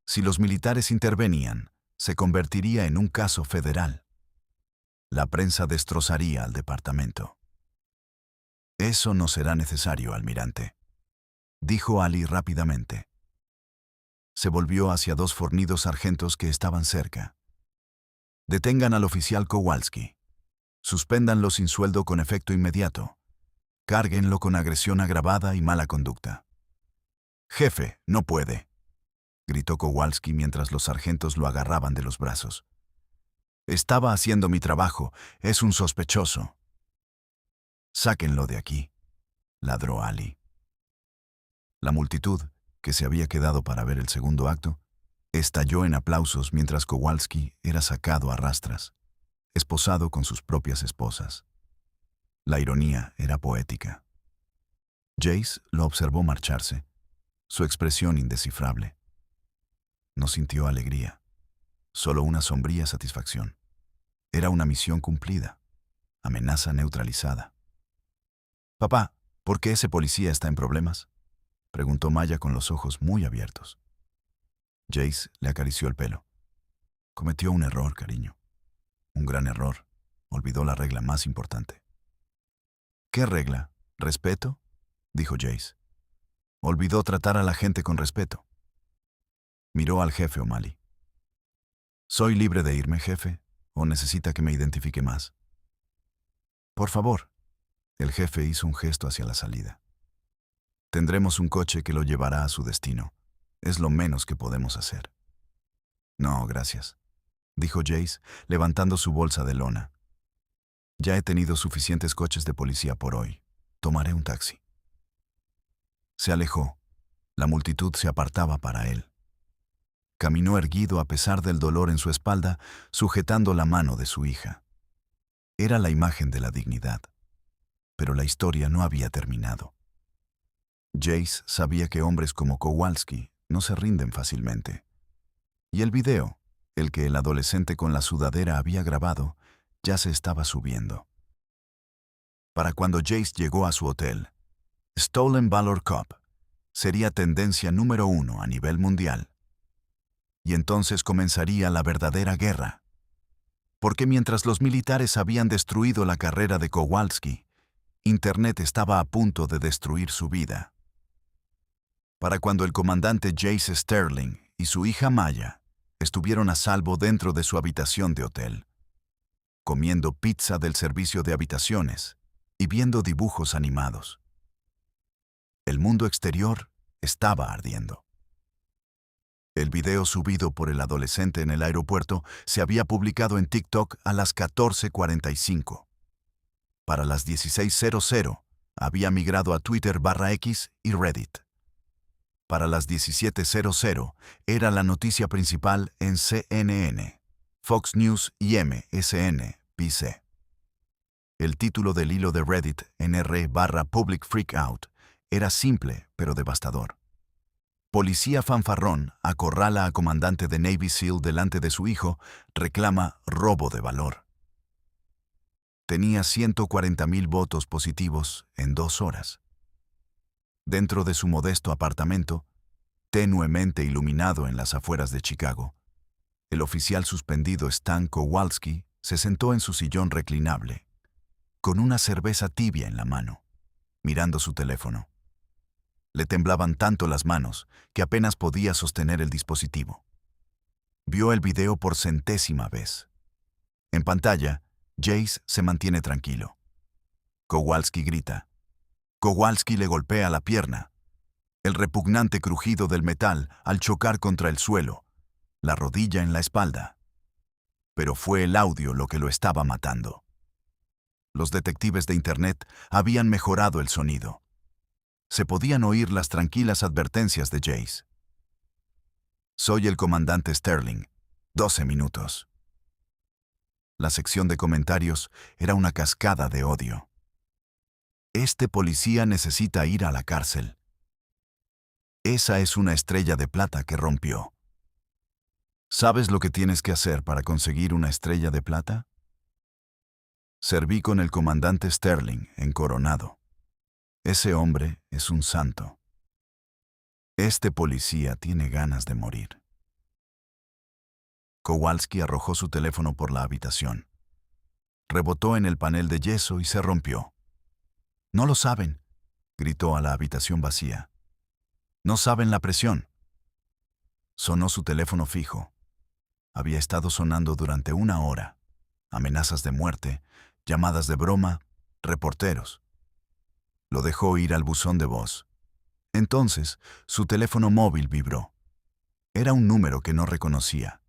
Si los militares intervenían, se convertiría en un caso federal. La prensa destrozaría al departamento. Eso no será necesario, almirante, dijo Ali rápidamente. Se volvió hacia dos fornidos sargentos que estaban cerca. Detengan al oficial Kowalski. Suspéndanlo sin sueldo con efecto inmediato. Cárguenlo con agresión agravada y mala conducta. Jefe, no puede, gritó Kowalski mientras los sargentos lo agarraban de los brazos. Estaba haciendo mi trabajo, es un sospechoso. Sáquenlo de aquí, ladró Ali. La multitud, que se había quedado para ver el segundo acto, estalló en aplausos mientras Kowalski era sacado a rastras, esposado con sus propias esposas. La ironía era poética. Jace lo observó marcharse, su expresión indescifrable. No sintió alegría, solo una sombría satisfacción. Era una misión cumplida, amenaza neutralizada. «Papá, ¿por qué ese policía está en problemas?», preguntó Maya con los ojos muy abiertos. Jace le acarició el pelo. Cometió un error, cariño. Un gran error. Olvidó la regla más importante. «¿Qué regla? ¿Respeto?», dijo Jace. Olvidó tratar a la gente con respeto. Miró al jefe O'Malley. «¿Soy libre de irme, jefe, o necesita que me identifique más?». «Por favor». El jefe hizo un gesto hacia la salida. «Tendremos un coche que lo llevará a su destino. Es lo menos que podemos hacer». «No, gracias», dijo Jace, levantando su bolsa de lona. «Ya he tenido suficientes coches de policía por hoy. Tomaré un taxi». Se alejó. La multitud se apartaba para él. Caminó erguido a pesar del dolor en su espalda, sujetando la mano de su hija. Era la imagen de la dignidad. Pero la historia no había terminado. Jace sabía que hombres como Kowalski no se rinden fácilmente. Y el video, el que el adolescente con la sudadera había grabado, ya se estaba subiendo. Para cuando Jace llegó a su hotel, Stolen Valor Cup sería tendencia número 1 a nivel mundial. Y entonces comenzaría la verdadera guerra. Porque mientras los militares habían destruido la carrera de Kowalski, Internet estaba a punto de destruir su vida. Para cuando el comandante Jace Sterling y su hija Maya estuvieron a salvo dentro de su habitación de hotel, comiendo pizza del servicio de habitaciones y viendo dibujos animados. El mundo exterior estaba ardiendo. El video subido por el adolescente en el aeropuerto se había publicado en TikTok a las 14:45. Para las 16:00 había migrado a Twitter/X y Reddit. Para las 17:00 era la noticia principal en CNN. Fox News y MSNBC. El título del hilo de Reddit NR/Public Freakout era simple pero devastador. Policía fanfarrón acorrala a comandante de Navy SEAL delante de su hijo, reclama robo de valor. Tenía 140,000 votos positivos en 2 horas. Dentro de su modesto apartamento, tenuemente iluminado en las afueras de Chicago, el oficial suspendido Stan Kowalski se sentó en su sillón reclinable, con una cerveza tibia en la mano, mirando su teléfono. Le temblaban tanto las manos que apenas podía sostener el dispositivo. Vio el video por 100ª vez. En pantalla, Jace se mantiene tranquilo. Kowalski grita. Kowalski le golpea la pierna. El repugnante crujido del metal al chocar contra el suelo, la rodilla en la espalda. Pero fue el audio lo que lo estaba matando. Los detectives de Internet habían mejorado el sonido. Se podían oír las tranquilas advertencias de Jace. Soy el comandante Sterling. 12 minutos. La sección de comentarios era una cascada de odio. Este policía necesita ir a la cárcel. Esa es una estrella de plata que rompió. ¿Sabes lo que tienes que hacer para conseguir una estrella de plata? Serví con el comandante Sterling en Coronado. Ese hombre es un santo. Este policía tiene ganas de morir. Kowalski arrojó su teléfono por la habitación. Rebotó en el panel de yeso y se rompió. «No lo saben», gritó a la habitación vacía. «No saben la presión». Sonó su teléfono fijo. Había estado sonando durante 1 hora. Amenazas de muerte, llamadas de broma, reporteros. Lo dejó ir al buzón de voz. Entonces, su teléfono móvil vibró. Era un número que no reconocía,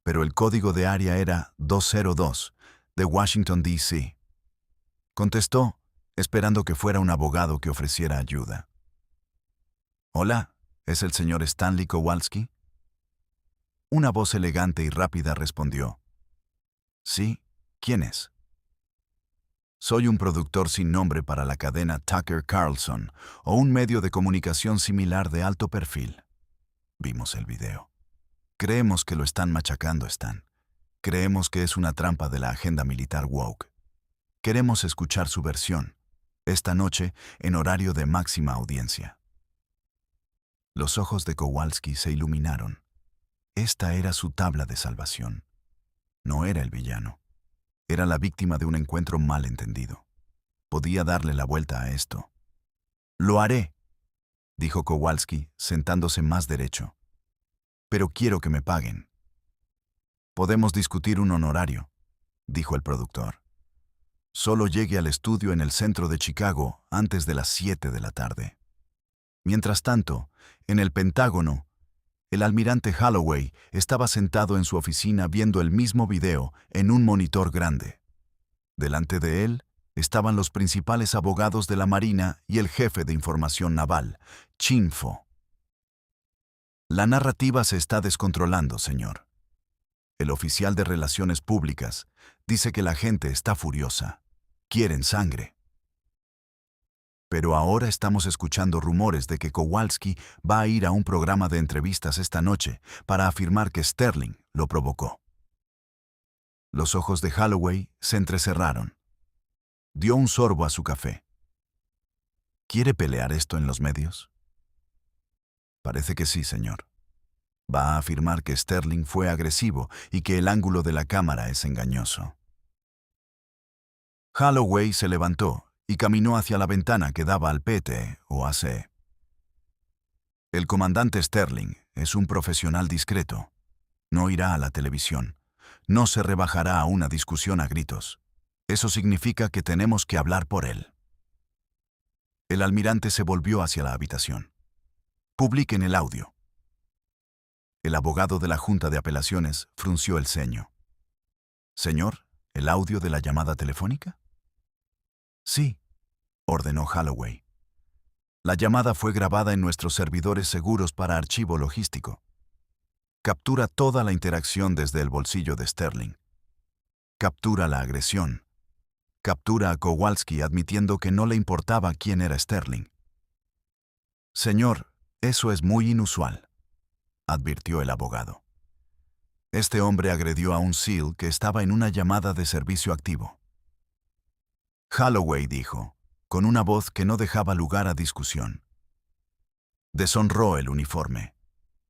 pero el código de área era 202, de Washington, D.C. Contestó, esperando que fuera un abogado que ofreciera ayuda. «Hola, ¿es el señor Stanley Kowalski?» Una voz elegante y rápida respondió. «Sí, ¿quién es?» «Soy un productor sin nombre para la cadena Tucker Carlson o un medio de comunicación similar de alto perfil». Vimos el video. «Creemos que lo están machacando, Stan. Creemos que es una trampa de la agenda militar woke. Queremos escuchar su versión, esta noche en horario de máxima audiencia». Los ojos de Kowalski se iluminaron. Esta era su tabla de salvación. No era el villano. Era la víctima de un encuentro malentendido. Podía darle la vuelta a esto. «Lo haré», dijo Kowalski, sentándose más derecho. «Pero quiero que me paguen». «Podemos discutir un honorario», dijo el productor. «Solo llegue al estudio en el centro de Chicago antes de las 7 de la tarde». Mientras tanto, en el Pentágono, el almirante Holloway estaba sentado en su oficina viendo el mismo video en un monitor grande. Delante de él estaban los principales abogados de la Marina y el jefe de información naval, Chinfo. «La narrativa se está descontrolando, señor. El oficial de Relaciones Públicas dice que la gente está furiosa. Quieren sangre. Pero ahora estamos escuchando rumores de que Kowalski va a ir a un programa de entrevistas esta noche para afirmar que Sterling lo provocó». Los ojos de Holloway se entrecerraron. Dio un sorbo a su café. «¿Quiere pelear esto en los medios?» «Parece que sí, señor. Va a afirmar que Sterling fue agresivo y que el ángulo de la cámara es engañoso». Holloway se levantó y caminó hacia la ventana que daba al PT o AC. «El comandante Sterling es un profesional discreto. No irá a la televisión. No se rebajará a una discusión a gritos. Eso significa que tenemos que hablar por él». El almirante se volvió hacia la habitación. «Publiquen el audio». El abogado de la Junta de Apelaciones frunció el ceño. «Señor, ¿el audio de la llamada telefónica?» «Sí», ordenó Holloway. «La llamada fue grabada en nuestros servidores seguros para archivo logístico». Captura toda la interacción desde el bolsillo de Sterling. Captura la agresión. Captura a Kowalski admitiendo que no le importaba quién era Sterling. Señor, eso es muy inusual, advirtió el abogado. Este hombre agredió a un SEAL que estaba en una llamada de servicio activo. Holloway dijo, con una voz que no dejaba lugar a discusión. Deshonró el uniforme.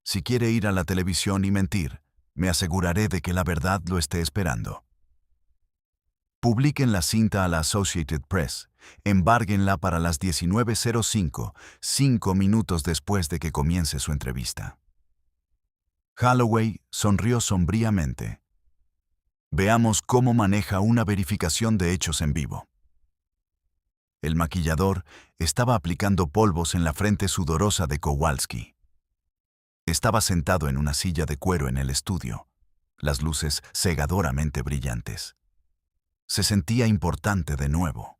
Si quiere ir a la televisión y mentir, me aseguraré de que la verdad lo esté esperando. Publiquen la cinta a la Associated Press. Embárguenla para las 19:05, 5 minutos después de que comience su entrevista. Holloway sonrió sombríamente. Veamos cómo maneja una verificación de hechos en vivo. El maquillador estaba aplicando polvos en la frente sudorosa de Kowalski. Estaba sentado en una silla de cuero en el estudio, las luces cegadoramente brillantes. Se sentía importante de nuevo.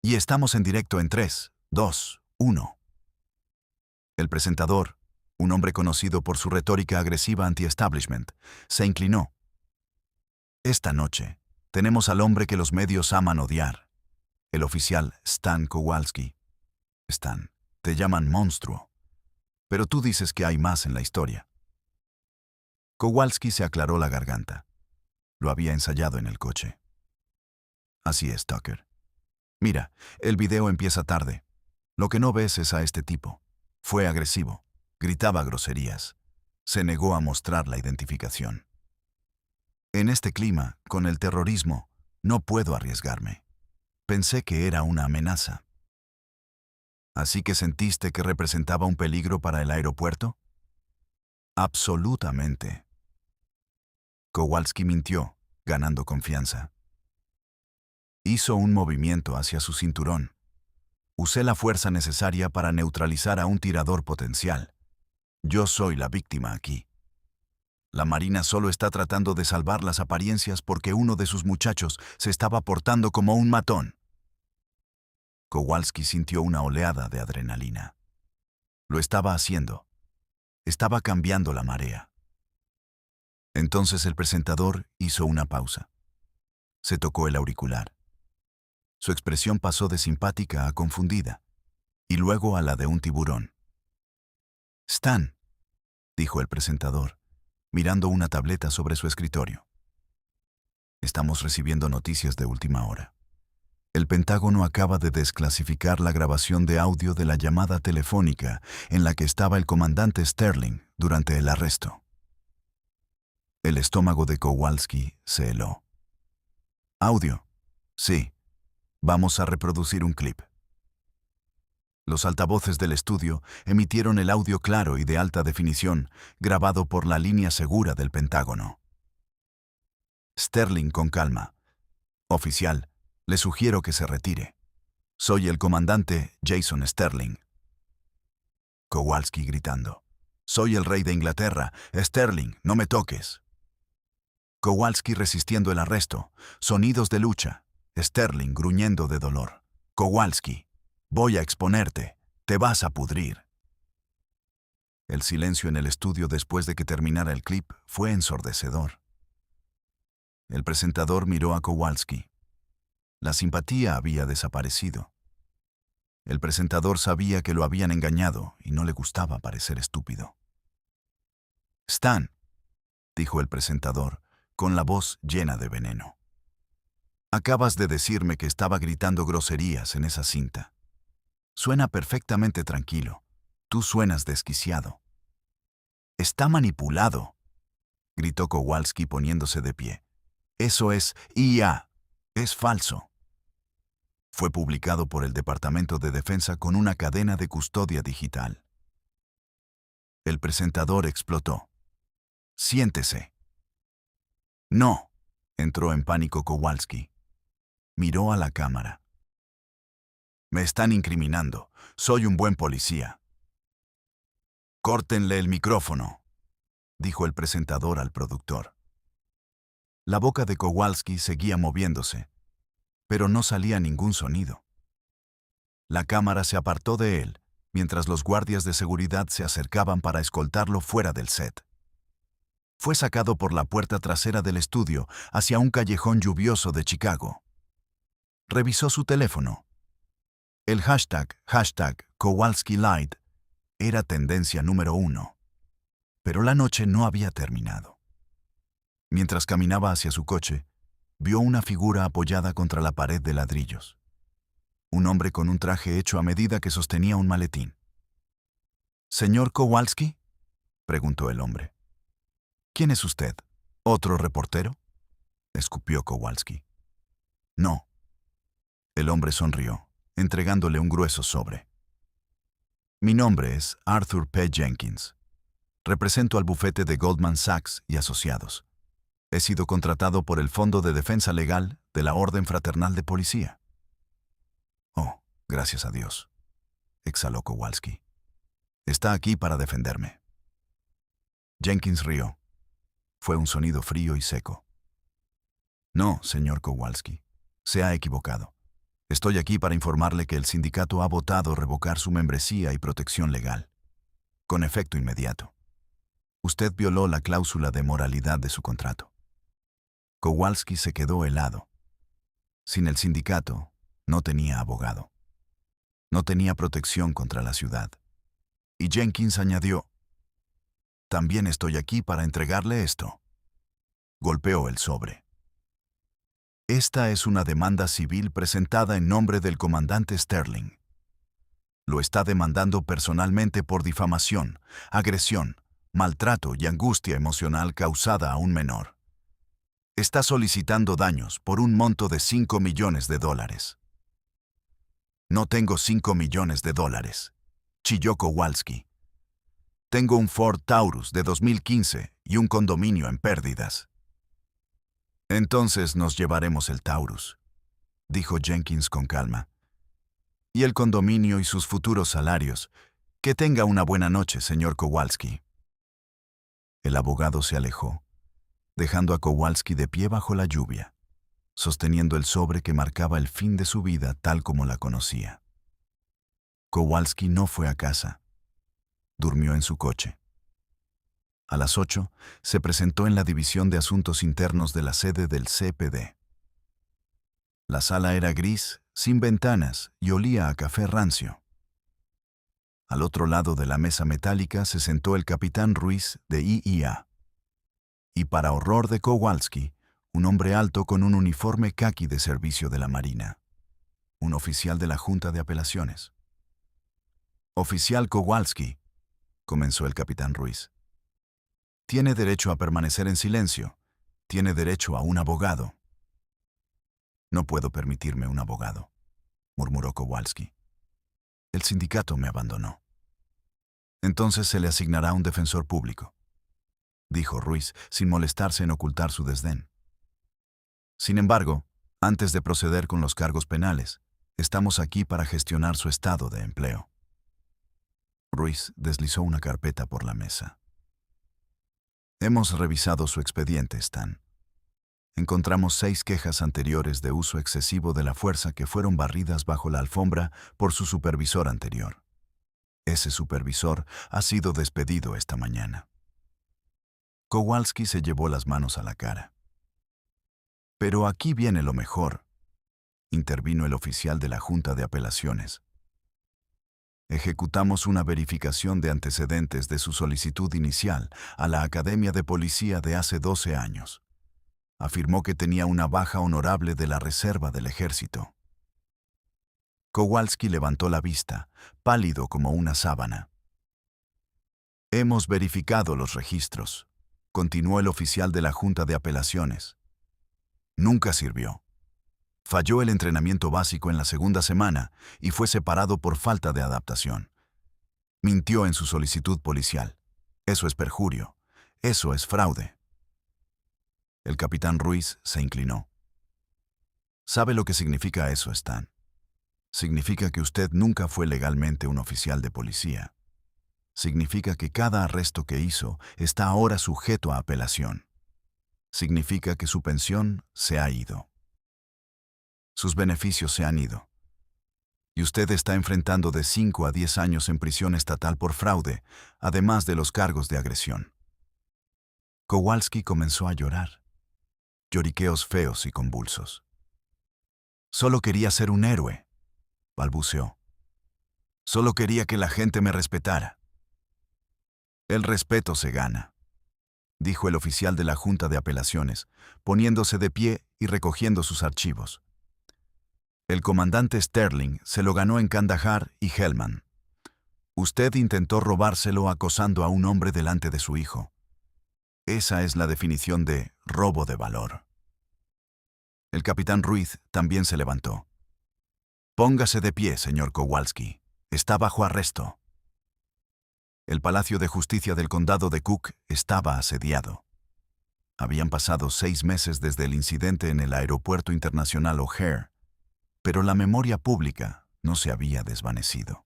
Y estamos en directo en 3, 2, 1. El presentador, un hombre conocido por su retórica agresiva anti-establishment, se inclinó. Esta noche, tenemos al hombre que los medios aman odiar, el oficial Stan Kowalski. Stan, te llaman monstruo, pero tú dices que hay más en la historia. Kowalski se aclaró la garganta. Lo había ensayado en el coche. Así es, Tucker. Mira, el video empieza tarde. Lo que no ves es a este tipo. Fue agresivo. Gritaba groserías. Se negó a mostrar la identificación. En este clima, con el terrorismo, no puedo arriesgarme. Pensé que era una amenaza. ¿Así que sentiste que representaba un peligro para el aeropuerto? Absolutamente. Kowalski mintió, ganando confianza. Hizo un movimiento hacia su cinturón. Usé la fuerza necesaria para neutralizar a un tirador potencial. Yo soy la víctima aquí. La Marina solo está tratando de salvar las apariencias porque uno de sus muchachos se estaba portando como un matón. Kowalski sintió una oleada de adrenalina. Lo estaba haciendo. Estaba cambiando la marea. Entonces el presentador hizo una pausa. Se tocó el auricular. Su expresión pasó de simpática a confundida, y luego a la de un tiburón. Stan, dijo el presentador, mirando una tableta sobre su escritorio. Estamos recibiendo noticias de última hora. El Pentágono acaba de desclasificar la grabación de audio de la llamada telefónica en la que estaba el comandante Sterling durante el arresto. El estómago de Kowalski se heló. ¿Audio? Sí. Vamos a reproducir un clip. Los altavoces del estudio emitieron el audio claro y de alta definición, grabado por la línea segura del Pentágono. Sterling con calma. Oficial, le sugiero que se retire. Soy el comandante Jason Sterling. Kowalski gritando. Soy el rey de Inglaterra. Sterling, no me toques. Kowalski resistiendo el arresto. Sonidos de lucha. Sterling gruñendo de dolor. Kowalski, voy a exponerte. Te vas a pudrir. El silencio en el estudio después de que terminara el clip fue ensordecedor. El presentador miró a Kowalski. La simpatía había desaparecido. El presentador sabía que lo habían engañado y no le gustaba parecer estúpido. Stan, dijo el presentador, con la voz llena de veneno. Acabas de decirme que estaba gritando groserías en esa cinta. Suena perfectamente tranquilo. Tú suenas desquiciado. Está manipulado, gritó Kowalski poniéndose de pie. Eso es IA. Es falso. Fue publicado por el Departamento de Defensa con una cadena de custodia digital. El presentador explotó. Siéntese. No, entró en pánico Kowalski. Miró a la cámara. Me están incriminando. Soy un buen policía. Córtenle el micrófono, dijo el presentador al productor. La boca de Kowalski seguía moviéndose, pero no salía ningún sonido. La cámara se apartó de él, mientras los guardias de seguridad se acercaban para escoltarlo fuera del set. Fue sacado por la puerta trasera del estudio hacia un callejón lluvioso de Chicago. Revisó su teléfono. El hashtag Kowalski Light era tendencia número 1. Pero la noche no había terminado. Mientras caminaba hacia su coche, vio una figura apoyada contra la pared de ladrillos. Un hombre con un traje hecho a medida que sostenía un maletín. «¿Señor Kowalski?», preguntó el hombre. «¿Quién es usted? ¿Otro reportero?», escupió Kowalski. «No». El hombre sonrió, entregándole un grueso sobre. «Mi nombre es Arthur P. Jenkins. Represento al bufete de Goldman Sachs y Asociados. He sido contratado por el Fondo de Defensa Legal de la Orden Fraternal de Policía». «Oh, gracias a Dios», exhaló Kowalski. «Está aquí para defenderme». Jenkins rió. Fue un sonido frío y seco. «No, señor Kowalski, se ha equivocado. Estoy aquí para informarle que el sindicato ha votado revocar su membresía y protección legal, con efecto inmediato. Usted violó la cláusula de moralidad de su contrato». Kowalski se quedó helado. Sin el sindicato, no tenía abogado. No tenía protección contra la ciudad. Y Jenkins añadió: «También estoy aquí para entregarle esto». Golpeó el sobre. «Esta es una demanda civil presentada en nombre del comandante Sterling. Lo está demandando personalmente por difamación, agresión, maltrato y angustia emocional causada a un menor. Está solicitando daños por un monto de $5 millones. «No tengo $5 millones», chilló Kowalski. «Tengo un Ford Taurus de 2015 y un condominio en pérdidas». «Entonces nos llevaremos el Taurus», dijo Jenkins con calma. «Y el condominio y sus futuros salarios. Que tenga una buena noche, señor Kowalski». El abogado se alejó, dejando a Kowalski de pie bajo la lluvia, sosteniendo el sobre que marcaba el fin de su vida tal como la conocía. Kowalski no fue a casa. Durmió en su coche. A las 8 se presentó en la División de Asuntos Internos de la sede del CPD. La sala era gris, sin ventanas y olía a café rancio. Al otro lado de la mesa metálica se sentó el capitán Ruiz de IIA. Y para horror de Kowalski, un hombre alto con un uniforme caqui de servicio de la Marina. Un oficial de la Junta de Apelaciones. «Oficial Kowalski», comenzó el capitán Ruiz. «Tiene derecho a permanecer en silencio. Tiene derecho a un abogado». «No puedo permitirme un abogado», murmuró Kowalski. «El sindicato me abandonó». «Entonces se le asignará un defensor público», dijo Ruiz, sin molestarse en ocultar su desdén. «Sin embargo, antes de proceder con los cargos penales, estamos aquí para gestionar su estado de empleo». Ruiz deslizó una carpeta por la mesa. «Hemos revisado su expediente, Stan. Encontramos 6 quejas anteriores de uso excesivo de la fuerza que fueron barridas bajo la alfombra por su supervisor anterior. Ese supervisor ha sido despedido esta mañana». Kowalski se llevó las manos a la cara. «Pero aquí viene lo mejor», intervino el oficial de la Junta de Apelaciones. «Ejecutamos una verificación de antecedentes de su solicitud inicial a la Academia de Policía de hace 12 años. Afirmó que tenía una baja honorable de la Reserva del Ejército». Kowalski levantó la vista, pálido como una sábana. «Hemos verificado los registros», continuó el oficial de la Junta de Apelaciones. «Nunca sirvió. Falló el entrenamiento básico en la segunda semana y fue separado por falta de adaptación. Mintió en su solicitud policial. Eso es perjurio. Eso es fraude». El capitán Ruiz se inclinó. «¿Sabe lo que significa eso, Stan? Significa que usted nunca fue legalmente un oficial de policía. Significa que cada arresto que hizo está ahora sujeto a apelación. Significa que su pensión se ha ido. Sus beneficios se han ido. Y usted está enfrentando de 5 a 10 años en prisión estatal por fraude, además de los cargos de agresión». Kowalski comenzó a llorar. Lloriqueos feos y convulsos. Solo quería ser un héroe, balbuceó. Solo quería que la gente me respetara. El respeto se gana, dijo el oficial de la Junta de Apelaciones, poniéndose de pie y recogiendo sus archivos. El comandante Sterling se lo ganó en Kandahar y Helmand. Usted intentó robárselo acosando a un hombre delante de su hijo. Esa es la definición de robo de valor. El capitán Ruiz también se levantó. Póngase de pie, señor Kowalski. Está bajo arresto. El Palacio de Justicia del Condado de Cook estaba asediado. Habían pasado 6 meses desde el incidente en el Aeropuerto Internacional O'Hare, pero la memoria pública no se había desvanecido.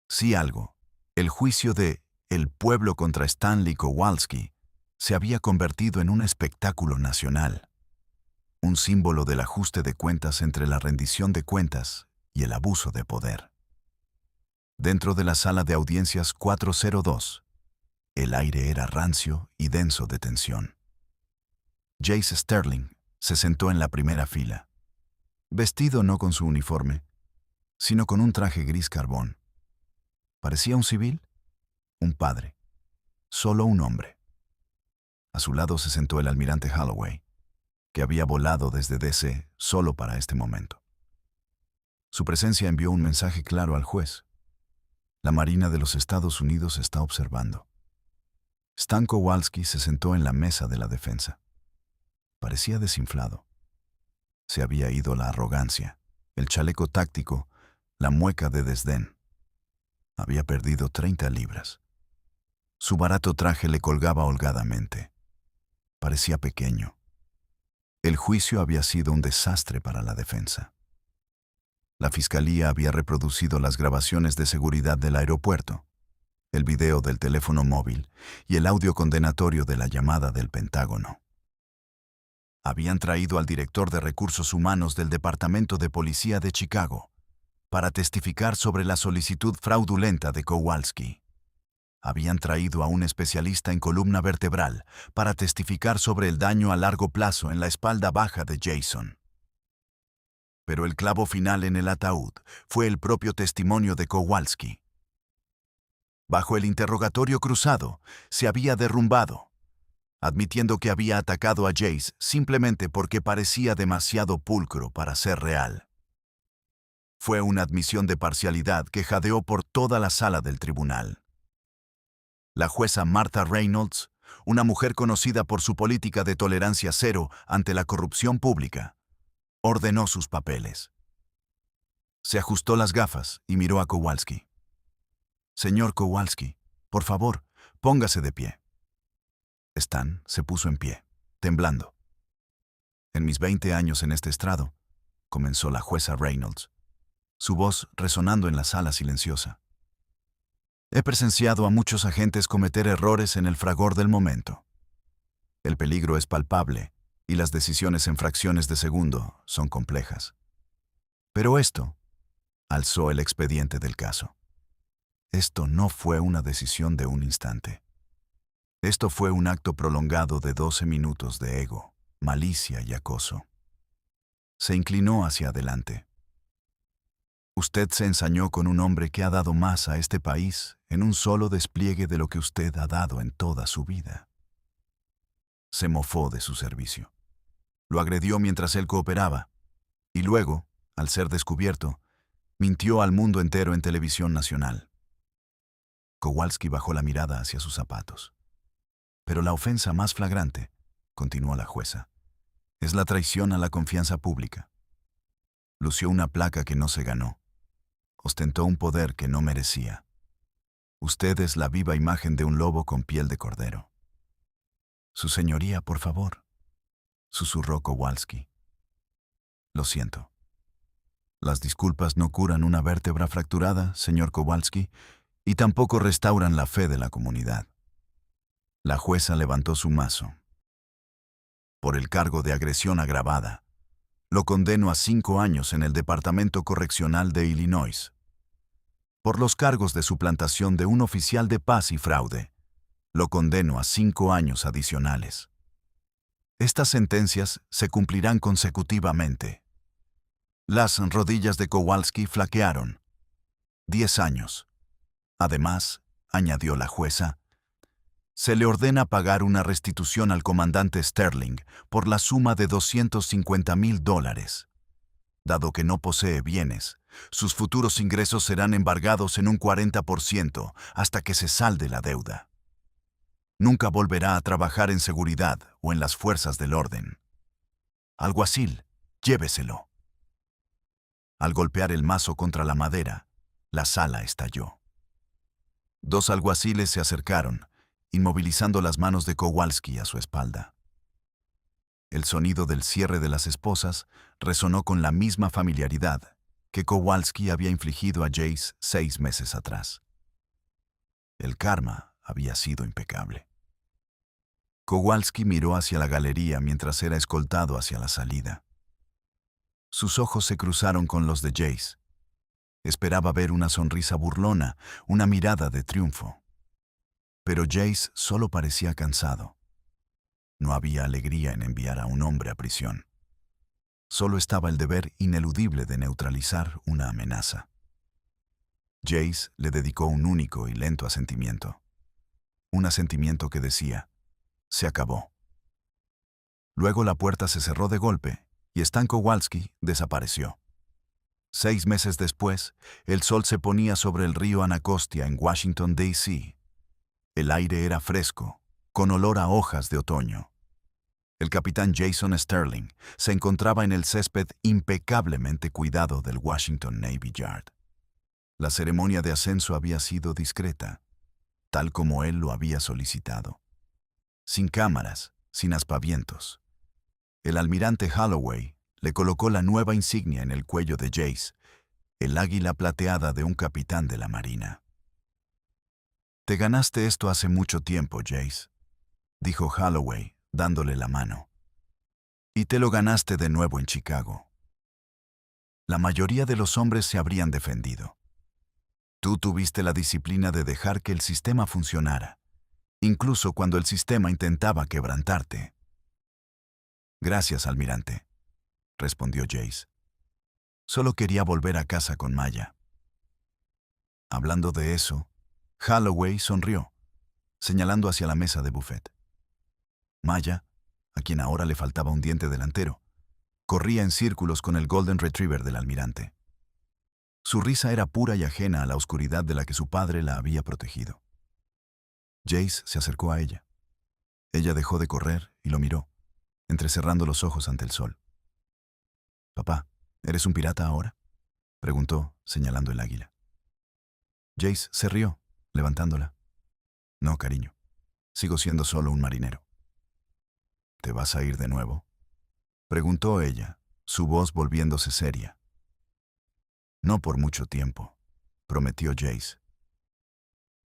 Sí algo, el juicio de El pueblo contra Stanley Kowalski se había convertido en un espectáculo nacional, un símbolo del ajuste de cuentas entre la rendición de cuentas y el abuso de poder. Dentro de la sala de audiencias 402, el aire era rancio y denso de tensión. Jace Sterling se sentó en la primera fila, vestido no con su uniforme, sino con un traje gris carbón. ¿Parecía un civil? Un padre. Solo un hombre. A su lado se sentó el almirante Holloway, que había volado desde DC solo para este momento. Su presencia envió un mensaje claro al juez. La Marina de los Estados Unidos está observando. Stan Kowalski se sentó en la mesa de la defensa. Parecía desinflado. Se había ido la arrogancia, el chaleco táctico, la mueca de desdén. Había perdido 30 libras. Su barato traje le colgaba holgadamente. Parecía pequeño. El juicio había sido un desastre para la defensa. La fiscalía había reproducido las grabaciones de seguridad del aeropuerto, el video del teléfono móvil y el audio condenatorio de la llamada del Pentágono. Habían traído al director de Recursos Humanos del Departamento de Policía de Chicago para testificar sobre la solicitud fraudulenta de Kowalski. Habían traído a un especialista en columna vertebral para testificar sobre el daño a largo plazo en la espalda baja de Jason. Pero el clavo final en el ataúd fue el propio testimonio de Kowalski. Bajo el interrogatorio cruzado, se había derrumbado, admitiendo que había atacado a Jace simplemente porque parecía demasiado pulcro para ser real. Fue una admisión de parcialidad que jadeó por toda la sala del tribunal. La jueza Martha Reynolds, una mujer conocida por su política de tolerancia cero ante la corrupción pública, ordenó sus papeles. Se ajustó las gafas y miró a Kowalski. Señor Kowalski, por favor, póngase de pie. Stan se puso en pie, temblando. En mis 20 años en este estrado, comenzó la jueza Reynolds, su voz resonando en la sala silenciosa. He presenciado a muchos agentes cometer errores en el fragor del momento. El peligro es palpable y las decisiones en fracciones de segundo son complejas. Pero esto, alzó el expediente del caso. Esto no fue una decisión de un instante. Esto fue un acto prolongado de 12 minutos de ego, malicia y acoso. Se inclinó hacia adelante. Usted se ensañó con un hombre que ha dado más a este país en un solo despliegue de lo que usted ha dado en toda su vida. Se mofó de su servicio. Lo agredió mientras él cooperaba, y luego, al ser descubierto, mintió al mundo entero en televisión nacional. Kowalski bajó la mirada hacia sus zapatos. Pero la ofensa más flagrante, continuó la jueza, es la traición a la confianza pública. Lució una placa que no se ganó. Ostentó un poder que no merecía. Usted es la viva imagen de un lobo con piel de cordero. Su señoría, por favor, susurró Kowalski. Lo siento. Las disculpas no curan una vértebra fracturada, señor Kowalski, y tampoco restauran la fe de la comunidad. La jueza levantó su mazo. Por el cargo de agresión agravada, lo condeno a 5 años en el Departamento Correccional de Illinois. Por los cargos de suplantación de un oficial de paz y fraude, Lo condeno a 5 años adicionales. Estas sentencias se cumplirán consecutivamente. Las rodillas de Kowalski flaquearon. 10 años. Además, añadió la jueza, se le ordena pagar una restitución al comandante Sterling por la suma de $250,000. Dado que no posee bienes, sus futuros ingresos serán embargados en un 40% hasta que se salde la deuda. Nunca volverá a trabajar en seguridad o en las fuerzas del orden. Alguacil, lléveselo. Al golpear el mazo contra la madera, la sala estalló. 2 alguaciles se acercaron, inmovilizando las manos de Kowalski a su espalda. El sonido del cierre de las esposas resonó con la misma familiaridad que Kowalski había infligido a Jace 6 meses atrás. El karma había sido impecable. Kowalski miró hacia la galería mientras era escoltado hacia la salida. Sus ojos se cruzaron con los de Jace. Esperaba ver una sonrisa burlona, una mirada de triunfo. Pero Jace solo parecía cansado. No había alegría en enviar a un hombre a prisión. Solo estaba el deber ineludible de neutralizar una amenaza. Jace le dedicó un único y lento asentimiento. Un asentimiento que decía, se acabó. Luego la puerta se cerró de golpe y Stan Kowalski desapareció. 6 meses después, el sol se ponía sobre el río Anacostia en Washington, D.C. El aire era fresco, con olor a hojas de otoño. El capitán Jason Sterling se encontraba en el césped impecablemente cuidado del Washington Navy Yard. La ceremonia de ascenso había sido discreta, tal como él lo había solicitado. Sin cámaras, sin aspavientos. El almirante Holloway le colocó la nueva insignia en el cuello de Jace, el águila plateada de un capitán de la Marina. «Te ganaste esto hace mucho tiempo, Jace», dijo Holloway, dándole la mano. «Y te lo ganaste de nuevo en Chicago. La mayoría de los hombres se habrían defendido. Tú tuviste la disciplina de dejar que el sistema funcionara, incluso cuando el sistema intentaba quebrantarte». «Gracias, almirante», respondió Jace. «Solo quería volver a casa con Maya». Hablando de eso, Holloway sonrió, señalando hacia la mesa de buffet. Maya, a quien ahora le faltaba un diente delantero, corría en círculos con el Golden Retriever del almirante. Su risa era pura y ajena a la oscuridad de la que su padre la había protegido. Jace se acercó a ella. Ella dejó de correr y lo miró, entrecerrando los ojos ante el sol. «Papá, ¿eres un pirata ahora?», preguntó, señalando el águila. Jace se rió, levantándola. «No, cariño. Sigo siendo solo un marinero». «¿Te vas a ir de nuevo?», preguntó ella, su voz volviéndose seria. «No por mucho tiempo», prometió Jace.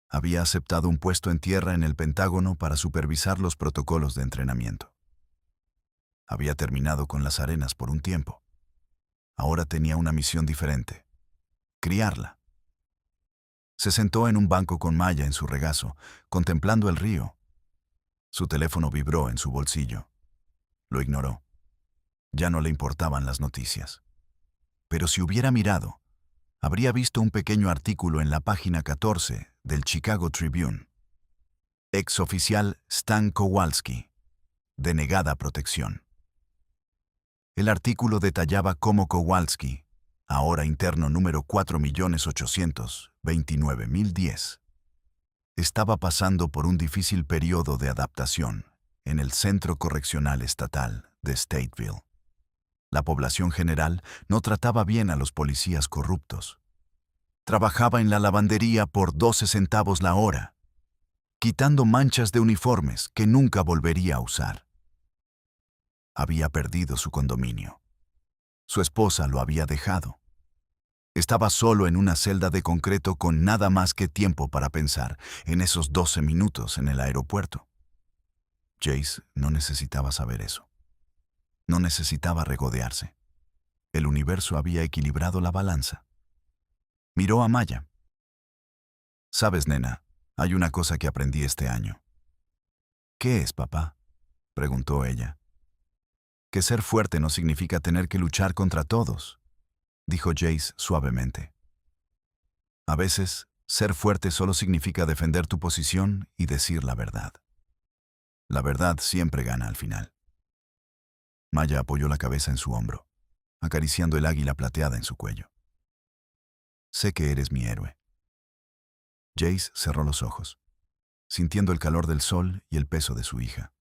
Había aceptado un puesto en tierra en el Pentágono para supervisar los protocolos de entrenamiento. Había terminado con las arenas por un tiempo. Ahora tenía una misión diferente: criarla. Se sentó en un banco con Maya en su regazo, contemplando el río. Su teléfono vibró en su bolsillo. Lo ignoró. Ya no le importaban las noticias. Pero si hubiera mirado, habría visto un pequeño artículo en la página 14 del Chicago Tribune. Exoficial Stan Kowalski, denegada protección. El artículo detallaba cómo Kowalski, ahora interno número 4.829.010, estaba pasando por un difícil periodo de adaptación en el Centro Correccional Estatal de Stateville. La población general no trataba bien a los policías corruptos. Trabajaba en la lavandería por 12 centavos la hora, quitando manchas de uniformes que nunca volvería a usar. Había perdido su condominio. Su esposa lo había dejado. Estaba solo en una celda de concreto con nada más que tiempo para pensar en esos 12 minutos en el aeropuerto. Jace no necesitaba saber eso. No necesitaba regodearse. El universo había equilibrado la balanza. Miró a Maya. «Sabes, nena, hay una cosa que aprendí este año. ¿Qué es, papá?, preguntó ella. Que ser fuerte no significa tener que luchar contra todos, dijo Jace suavemente. A veces, ser fuerte solo significa defender tu posición y decir la verdad. La verdad siempre gana al final. Maya apoyó la cabeza en su hombro, acariciando el águila plateada en su cuello. Sé que eres mi héroe. Jace cerró los ojos, sintiendo el calor del sol y el peso de su hija.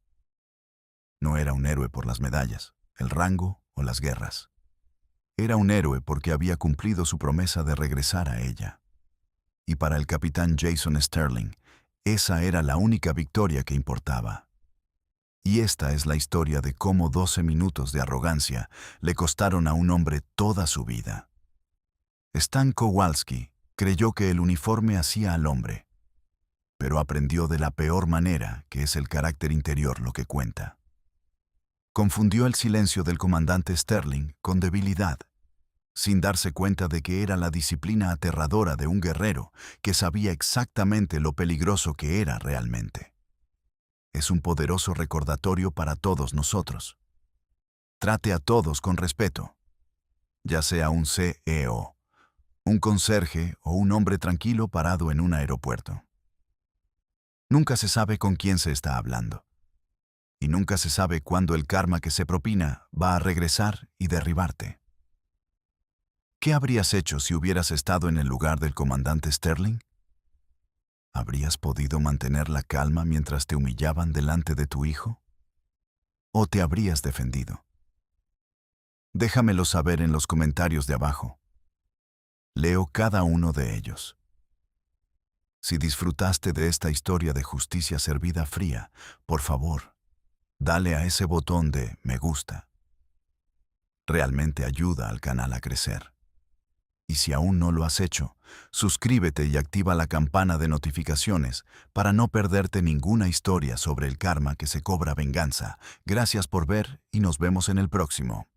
No era un héroe por las medallas, el rango o las guerras. Era un héroe porque había cumplido su promesa de regresar a ella. Y para el capitán Jason Sterling, esa era la única victoria que importaba. Y esta es la historia de cómo 12 minutos de arrogancia le costaron a un hombre toda su vida. Stan Kowalski creyó que el uniforme hacía al hombre, pero aprendió de la peor manera que es el carácter interior lo que cuenta. Confundió el silencio del comandante Sterling con debilidad, sin darse cuenta de que era la disciplina aterradora de un guerrero que sabía exactamente lo peligroso que era realmente. Es un poderoso recordatorio para todos nosotros. Trate a todos con respeto, ya sea un CEO, un conserje o un hombre tranquilo parado en un aeropuerto. Nunca se sabe con quién se está hablando. Y nunca se sabe cuándo el karma que se propina va a regresar y derribarte. ¿Qué habrías hecho si hubieras estado en el lugar del comandante Sterling? ¿Habrías podido mantener la calma mientras te humillaban delante de tu hijo? ¿O te habrías defendido? Déjamelo saber en los comentarios de abajo. Leo cada uno de ellos. Si disfrutaste de esta historia de justicia servida fría, por favor, dale a ese botón de me gusta. Realmente ayuda al canal a crecer. Y si aún no lo has hecho, suscríbete y activa la campana de notificaciones para no perderte ninguna historia sobre el karma que se cobra venganza. Gracias por ver y nos vemos en el próximo.